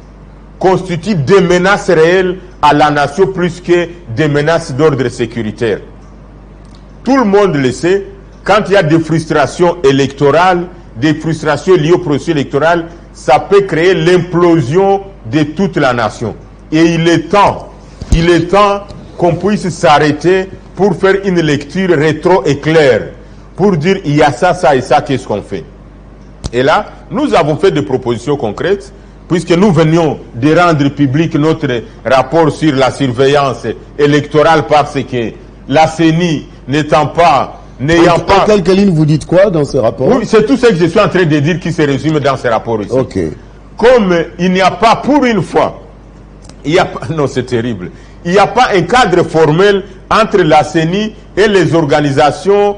constituent des menaces réelles à la nation plus que des menaces d'ordre sécuritaire. Tout le monde le sait, quand il y a des frustrations électorales, des frustrations liées au processus électoral, ça peut créer l'implosion de toute la nation. Et il est temps qu'on puisse s'arrêter pour faire une lecture rétro-éclair, pour dire il y a ça, ça et ça, qu'est-ce qu'on fait? Et là, nous avons fait des propositions concrètes, puisque nous venions de rendre public notre rapport sur la surveillance électorale parce que la CENI n'ayant pas... En quelques lignes, vous dites quoi dans ce rapport? Oui, c'est tout ce que je suis en train de dire qui se résume dans ce rapport ici. Ok. Comme il n'y a pas, pour une fois, non, c'est terrible, il n'y a pas un cadre formel entre la CENI et les organisations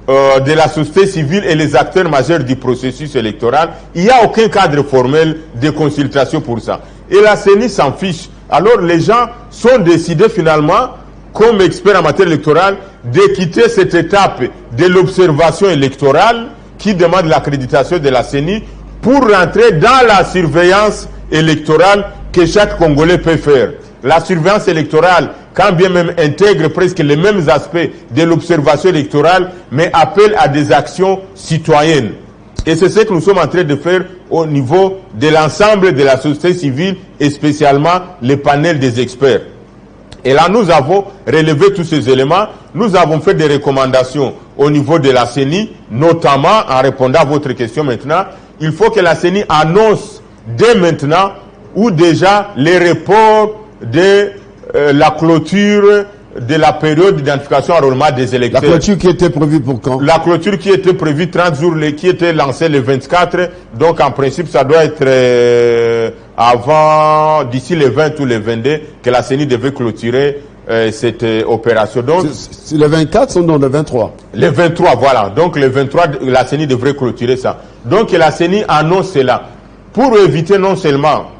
de la société civile et les acteurs majeurs du processus électoral. Il n'y a aucun cadre formel de consultation pour ça. Et la CENI s'en fiche. Alors les gens sont décidés finalement, comme experts en matière électorale, de quitter cette étape de l'observation électorale qui demande l'accréditation de la CENI pour rentrer dans la surveillance électorale que chaque Congolais peut faire. La surveillance électorale, quand bien même intègre presque les mêmes aspects de l'observation électorale, mais appelle à des actions citoyennes. Et c'est ce que nous sommes en train de faire au niveau de l'ensemble de la société civile et spécialement les panels des experts. Et là, nous avons relevé tous ces éléments. Nous avons fait des recommandations au niveau de la CENI, notamment en répondant à votre question maintenant. Il faut que la CENI annonce dès maintenant ou déjà les reports de la clôture de la période d'identification enrôlement des électeurs. La clôture qui était prévue pour quand? La clôture qui était prévue 30 jours, qui était lancée le 24. Donc en principe, ça doit être avant, d'ici le 20 ou le 22, que la CENI devait clôturer cette opération. Donc, les 24 sont dans le 23. Les 23, voilà. Donc le 23, la CENI devrait clôturer ça. Donc la CENI annonce cela pour éviter non seulement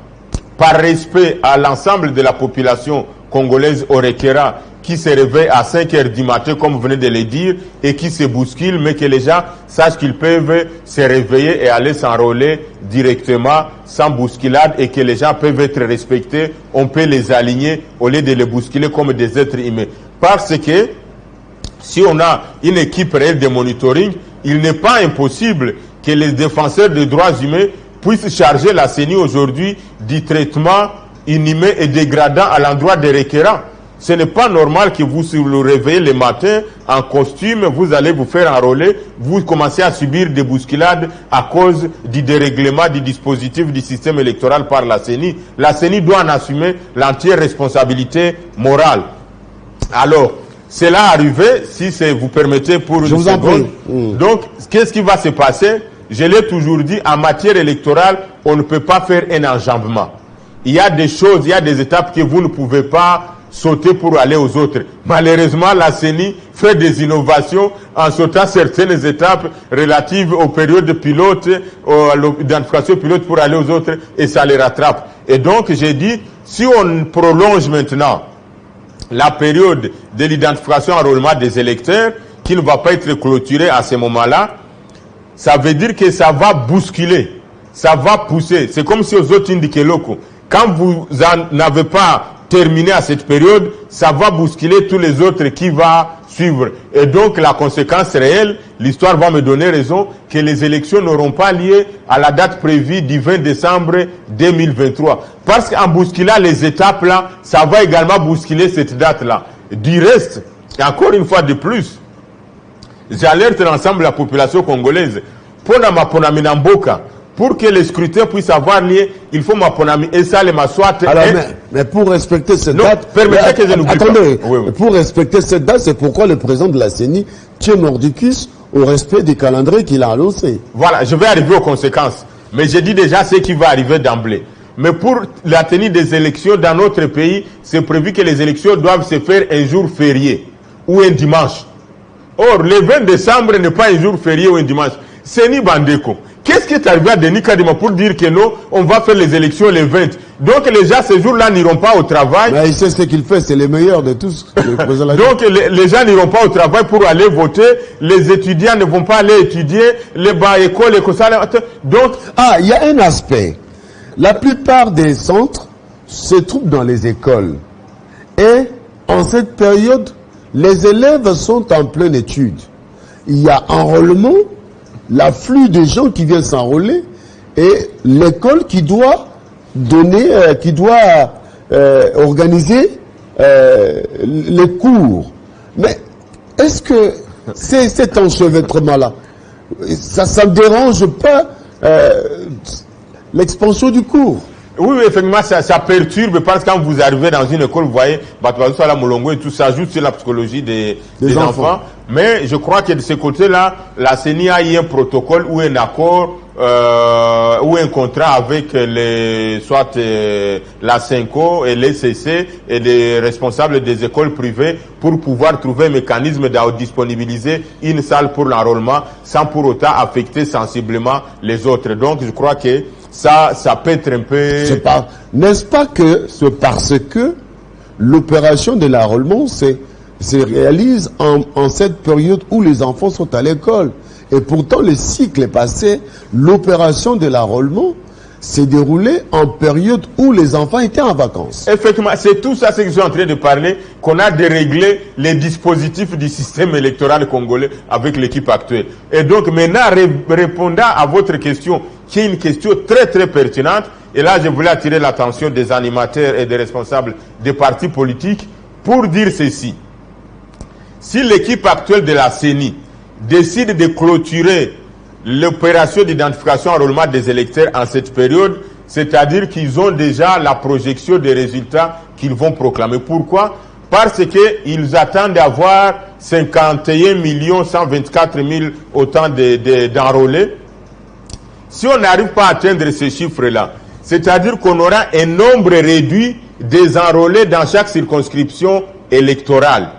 par respect à l'ensemble de la population congolaise Orekera qui se réveille à 5 heures du matin, comme vous venez de le dire, et qui se bouscule, mais que les gens sachent qu'ils peuvent se réveiller et aller s'enrôler directement, sans bousculade, et que les gens peuvent être respectés, on peut les aligner au lieu de les bousculer comme des êtres humains. Parce que si on a une équipe réelle de monitoring, il n'est pas impossible que les défenseurs des droits humains puissent charger la CENI aujourd'hui du traitement inhumain et dégradant à l'endroit des requérants. Ce n'est pas normal que vous vous réveillez le matin en costume, vous allez vous faire enrôler, vous commencez à subir des bousculades à cause du dérèglement du dispositif du système électoral par la CENI. La CENI doit en assumer l'entière responsabilité morale. Alors, cela arrivé, si vous permettez pour une seconde. Donc, qu'est-ce qui va se passer? Je l'ai toujours dit, en matière électorale, on ne peut pas faire un enjambement. Il y a des choses, il y a des étapes que vous ne pouvez pas sauter pour aller aux autres. Malheureusement, la CENI fait des innovations en sautant certaines étapes relatives aux périodes pilotes, à l'identification pilote pour aller aux autres, et ça les rattrape. Et donc, j'ai dit, si on prolonge maintenant la période de l'identification enrôlement des électeurs, qui ne va pas être clôturée à ce moment-là, ça veut dire que ça va bousculer, ça va pousser. C'est comme si aux autres indiquaient locaux. Quand vous n'avez pas terminé à cette période, ça va bousculer tous les autres qui vont suivre. Et donc la conséquence réelle, l'histoire va me donner raison, que les élections n'auront pas lieu à la date prévue du 20 décembre 2023. Parce qu'en bousculant les étapes là, ça va également bousculer cette date là. Du reste, et encore une fois de plus, j'alerte l'ensemble de la population congolaise. Pour que les scrutins puissent avoir lieu, il faut m'apponami et ça les m'assoite. Alors, mais pour respecter cette date, permettez que je n'oublie pas. Attendez, pour respecter cette date, c'est pourquoi le président de la CENI tient mordicus au respect du calendrier qu'il a annoncé. Voilà, je vais arriver aux conséquences. Mais j'ai dit déjà ce qui va arriver d'emblée. Mais pour la tenue des élections dans notre pays, c'est prévu que les élections doivent se faire un jour férié ou un dimanche. Or, le 20 décembre n'est pas un jour férié ou un dimanche. CENI Bandeko. Qu'est-ce qui est arrivé à Denis Kadima pour dire que non, on va faire les élections le 20? Donc les gens ce jour-là n'iront pas au travail. Mais il sait ce qu'il fait, c'est le meilleur de tous. Donc les gens n'iront pas au travail pour aller voter, les étudiants ne vont pas aller étudier, les bas écoles, les cosales. Donc, il y a un aspect. La plupart des centres se trouvent dans les écoles. Et en cette période, les élèves sont en pleine étude. Il y a enrôlement, l'afflux de gens qui viennent s'enrôler et l'école qui doit donner, organiser les cours. Mais est-ce que cet enchevêtrement-là, ça ne dérange pas l'expansion du cours? Oui, effectivement, ça perturbe parce que quand vous arrivez dans une école, vous voyez, la Molongo et tout ça ajoute sur la psychologie des enfants. Mais je crois que de ce côté-là, la CENI a eu un protocole ou un accord ou un contrat avec soit la CENCO et l'ECC et les responsables des écoles privées pour pouvoir trouver un mécanisme de disponibiliser une salle pour l'enrôlement sans pour autant affecter sensiblement les autres. Donc, je crois que ça peut être un peu... N'est-ce pas que c'est parce que l'opération de l'enrôlement se réalise en cette période où les enfants sont à l'école. Et pourtant, le cycle est passé. L'opération de l'enrôlement s'est déroulée en période où les enfants étaient en vacances. Effectivement, c'est tout ça ce que je suis en train de parler, qu'on a déréglé les dispositifs du système électoral congolais avec l'équipe actuelle. Et donc, maintenant, répondant à votre question, qui est une question très très pertinente. Et là, je voulais attirer l'attention des animateurs et des responsables des partis politiques pour dire ceci. Si l'équipe actuelle de la CENI décide de clôturer l'opération d'identification et enrôlement des électeurs en cette période, c'est-à-dire qu'ils ont déjà la projection des résultats qu'ils vont proclamer. Pourquoi? Parce qu'ils attendent d'avoir 51 124 000 autant d'enrôlés. Si on n'arrive pas à atteindre ces chiffres-là, c'est-à-dire qu'on aura un nombre réduit des enrôlés dans chaque circonscription électorale.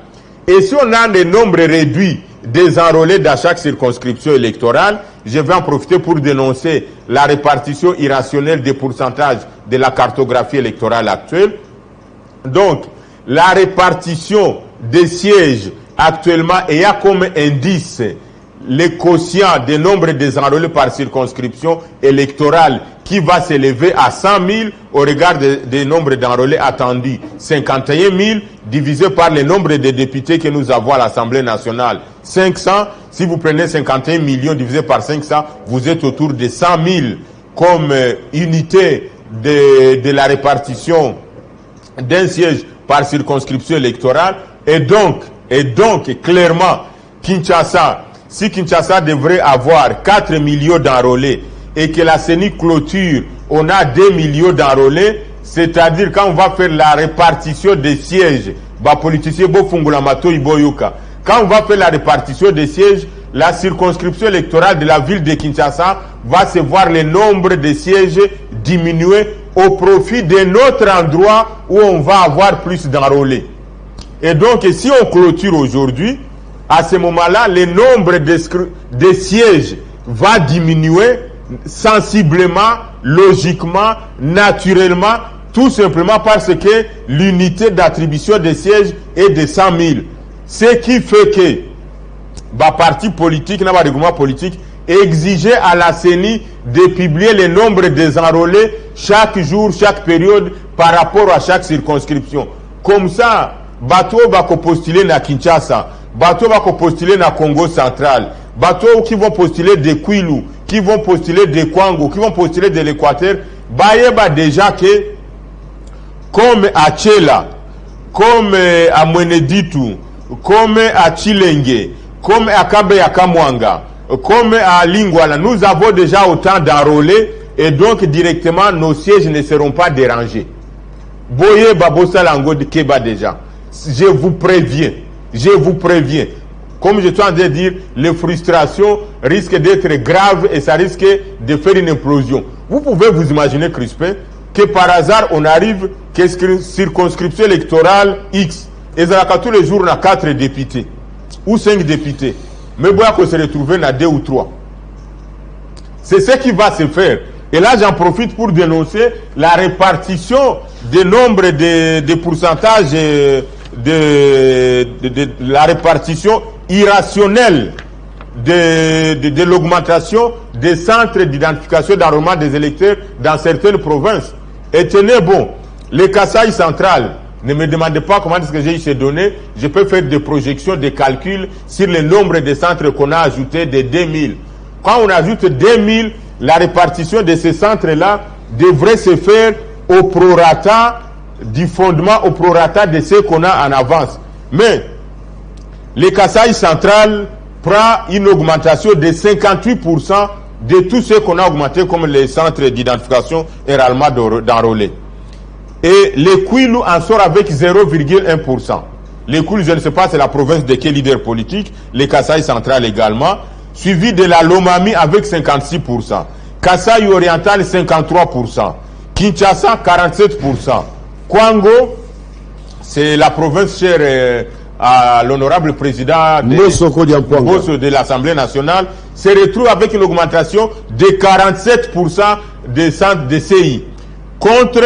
Et si on a un nombre réduit des enrôlés dans chaque circonscription électorale, je vais en profiter pour dénoncer la répartition irrationnelle des pourcentages de la cartographie électorale actuelle. Donc, la répartition des sièges actuellement ayant comme indice les quotients des nombres des enrôlés par circonscription électorale qui va s'élever à 100 000 au regard des nombres d'enrôlés attendus, 51 000 divisé par le nombre de députés que nous avons à l'Assemblée nationale, 500. Si vous prenez 51 millions divisé par 500, vous êtes autour de 100 000 comme unité de la répartition d'un siège par circonscription électorale. Et donc, clairement, Kinshasa, si Kinshasa devrait avoir 4 millions d'enrôlés et que la CENI clôture, on a 2 millions d'enrôlés, c'est-à-dire quand on va faire la répartition des sièges, quand on va faire la répartition des sièges, la circonscription électorale de la ville de Kinshasa va se voir le nombre de sièges diminuer au profit d'un autre endroit où on va avoir plus d'enrôlés. Et donc, si on clôture aujourd'hui, à ce moment-là, le nombre de sièges va diminuer sensiblement, logiquement, naturellement, tout simplement parce que l'unité d'attribution des sièges est de 100 000. Ce qui fait que parti politique, règlement politique, exigeait à la CENI de publier le nombre des enrôlés chaque jour, chaque période, par rapport à chaque circonscription. Comme ça, bateau va postuler na Kinshasa, bateau va postuler na Congo central, bateau qui vont postuler de Kwilu, qui vont postuler de Kwango, qui vont postuler de l'Équateur, déjà que comme à Tchela, comme à Mweneditu, comme à Chilenge, comme à Kabe à Kamwanga, comme à Lingwala, nous avons déjà autant d'enrôlés et donc directement nos sièges ne seront pas dérangés. Boye Babosa Lango de Keba déjà. Je vous préviens. Comme je suis en train de dire, les frustrations risquent d'être graves et ça risque de faire une implosion. Vous pouvez vous imaginer, Crispin, que par hasard on arrive que circonscription électorale X et ça tous les jours on a 4 députés ou 5 députés, mais bon qu'on se retrouve à 2 ou 3. C'est ce qui va se faire. Et là j'en profite pour dénoncer la répartition des nombres de pourcentages de la répartition irrationnelle de l'augmentation des centres d'identification d'enrôlement des électeurs dans certaines provinces. Et tenez bon, le Kasaï central, ne me demandez pas comment est-ce que j'ai eu ces données, je peux faire des projections, des calculs sur le nombre de centres qu'on a ajouté de 2000. Quand on ajoute 2000, la répartition de ces centres-là devrait se faire au prorata du fondement, au prorata de ce qu'on a en avance. Mais le Kasaï central prend une augmentation de 58% de tout ce qu'on a augmenté comme les centres d'identification et rallement d'enrôlés. Et le Kwilu en sort avec 0,1%. Le Kwilu, je ne sais pas, c'est la province de quel leader politique, le Kasaï central également, suivi de la Lomami avec 56%, Kasaï oriental 53%, Kinshasa 47%, Kwango, c'est la province chère à l'honorable président de l'Assemblée nationale, se retrouve avec une augmentation de 47% des centres de CI, contre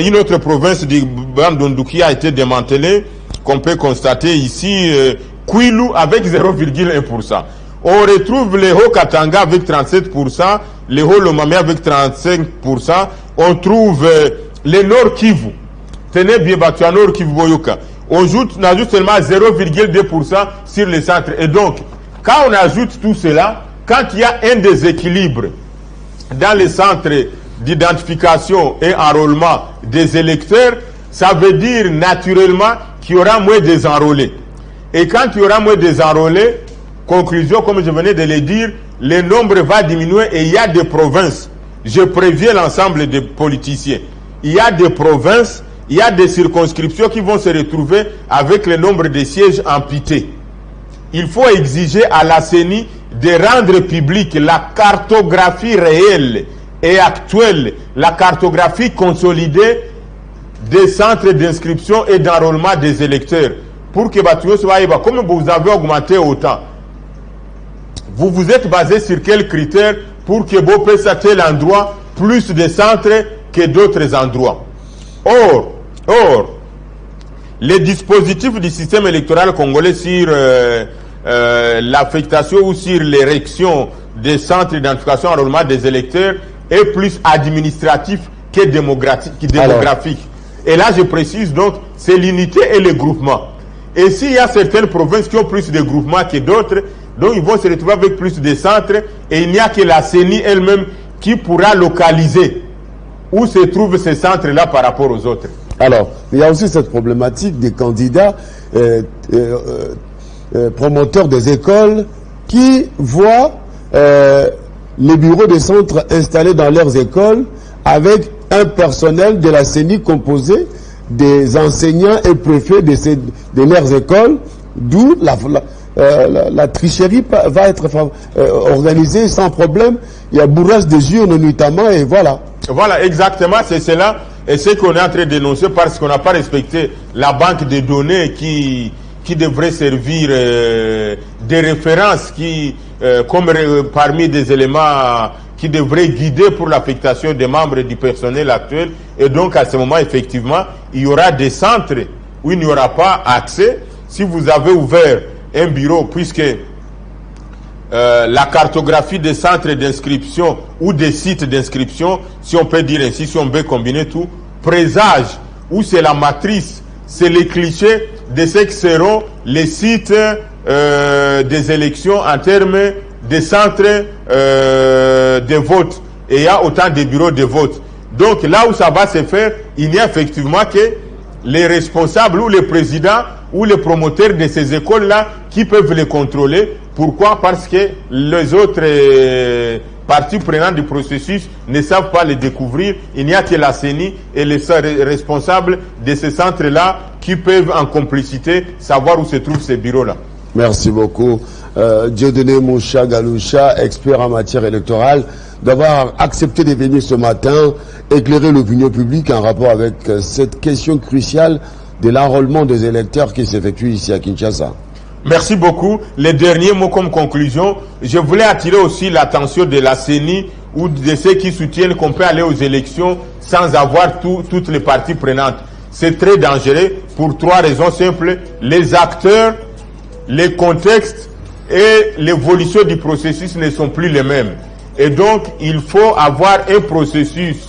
une autre province du Bandundu qui a été démantelée, qu'on peut constater ici, Kwilu avec 0,1%. On retrouve le Haut-Katanga avec 37%, le Haut-Lomami avec 35%, on trouve le Nord Kivu, tenez bien battu à Nord Kivu Boyoka, on ajoute seulement 0,2% sur les centres. Et donc, quand on ajoute tout cela, quand il y a un déséquilibre dans les centres d'identification et enrôlement des électeurs, ça veut dire naturellement qu'il y aura moins désenrôlés. Et quand il y aura moins désenrôlés, conclusion, comme je venais de le dire, le nombre va diminuer et il y a des provinces, je préviens l'ensemble des politiciens, il y a des provinces, il y a des circonscriptions qui vont se retrouver avec le nombre de sièges amputés. Il faut exiger à la CENI de rendre publique la cartographie réelle et actuelle, la cartographie consolidée des centres d'inscription et d'enrôlement des électeurs. Pour que comme vous avez augmenté autant, vous vous êtes basé sur quels critères pour que vous puissiez à tel endroit plus de centres que d'autres endroits? Or, les dispositifs du système électoral congolais sur l'affectation ou sur l'érection des centres d'identification et enrôlement des électeurs est plus administratif que démographique. Alors. Et là, je précise donc, c'est l'unité et le groupement. Et s'il y a certaines provinces qui ont plus de groupements que d'autres, donc ils vont se retrouver avec plus de centres et il n'y a que la CENI elle-même qui pourra localiser où se trouvent ces centres-là par rapport aux autres. Alors, il y a aussi cette problématique des candidats promoteurs des écoles qui voient les bureaux des centres installés dans leurs écoles avec un personnel de la CENI composé des enseignants et préfets de leurs écoles, d'où la tricherie va être organisée sans problème. Il y a bourrage des urnes notamment et voilà. Voilà, exactement, c'est cela. Et c'est qu'on est en train de dénoncer parce qu'on n'a pas respecté la banque de données qui devrait servir des références parmi des éléments qui devraient guider pour l'affectation des membres du personnel actuel. Et donc, à ce moment, effectivement, il y aura des centres où il n'y aura pas accès. Si vous avez ouvert un bureau, puisque la cartographie des centres d'inscription ou des sites d'inscription, si on peut dire ainsi, si on peut combiner tout, présage, où c'est la matrice, c'est les clichés de ce que seront les sites des élections en termes des centres de vote. Et il y a autant de bureaux de vote. Donc là où ça va se faire, il n'y a effectivement que les responsables ou les présidents ou les promoteurs de ces écoles-là qui peuvent les contrôler. Pourquoi? Parce que les autres parties prenantes du processus ne savent pas les découvrir. Il n'y a que la CENI et les responsables de ces centres-là qui peuvent en complicité savoir où se trouvent ces bureaux-là. Merci beaucoup. Dieudonné Moucha Galoucha, expert en matière électorale, d'avoir accepté de venir ce matin éclairer l'opinion publique en rapport avec cette question cruciale de l'enrôlement des électeurs qui s'effectue ici à Kinshasa. Merci beaucoup. Les derniers mots comme conclusion, je voulais attirer aussi l'attention de la CENI ou de ceux qui soutiennent qu'on peut aller aux élections sans avoir toutes les parties prenantes. C'est très dangereux pour trois raisons simples. Les acteurs, les contextes et l'évolution du processus ne sont plus les mêmes. Et donc, il faut avoir un processus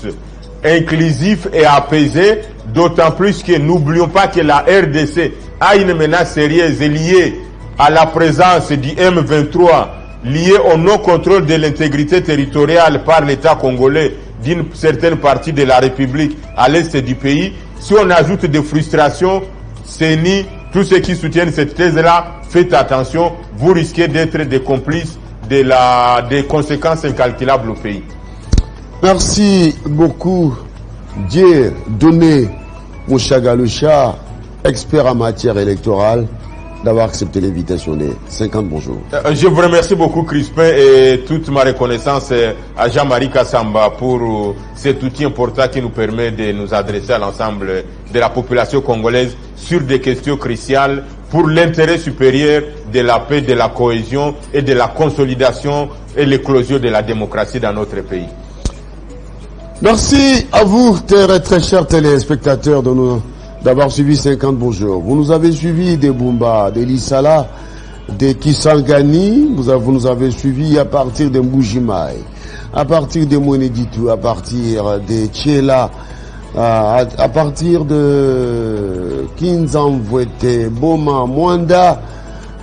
inclusif et apaisé, d'autant plus que n'oublions pas que la RDC a une menace sérieuse liée à la présence du M23, liée au non-contrôle de l'intégrité territoriale par l'État congolais d'une certaine partie de la République à l'est du pays. Si on ajoute des frustrations, CENI, tous ceux qui soutiennent cette thèse-là, faites attention, vous risquez d'être des complices des conséquences incalculables au pays. Merci beaucoup, Dieudonné Moucha Galoucha, expert en matière électorale, d'avoir accepté l'invitation des 50 bonjours. Je vous remercie beaucoup, Crispin, et toute ma reconnaissance à Jean-Marie Kassamba pour cet outil important qui nous permet de nous adresser à l'ensemble de la population congolaise sur des questions cruciales pour l'intérêt supérieur de la paix, de la cohésion et de la consolidation et l'éclosion de la démocratie dans notre pays. Merci à vous, très chers téléspectateurs, d'avoir suivi 50 bonjours. Vous nous avez suivis des Bumba, des Lissala, des Kisangani, vous nous avez suivis à partir de Mbujimaï, à partir de Mweneditu, à partir de Tchela, à partir de Kinzamvwete, Boma, Mwanda,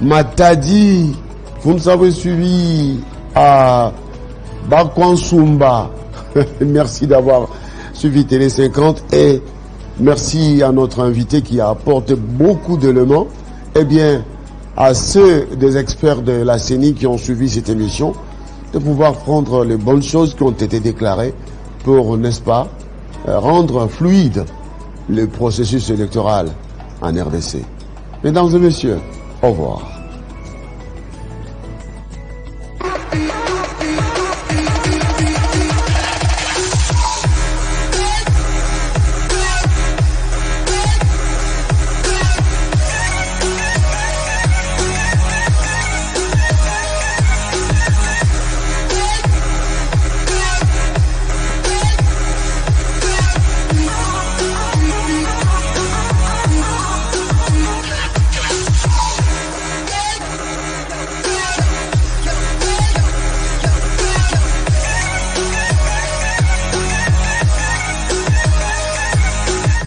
Matadi. Vous nous avez suivis à Bakwansumba. Merci d'avoir suivi Télé 50 et merci à notre invité qui a apporté beaucoup d'éléments. Eh bien, à ceux des experts de la CENI qui ont suivi cette émission, de pouvoir prendre les bonnes choses qui ont été déclarées pour, n'est-ce pas, rendre fluide le processus électoral en RDC. Mesdames et messieurs, au revoir.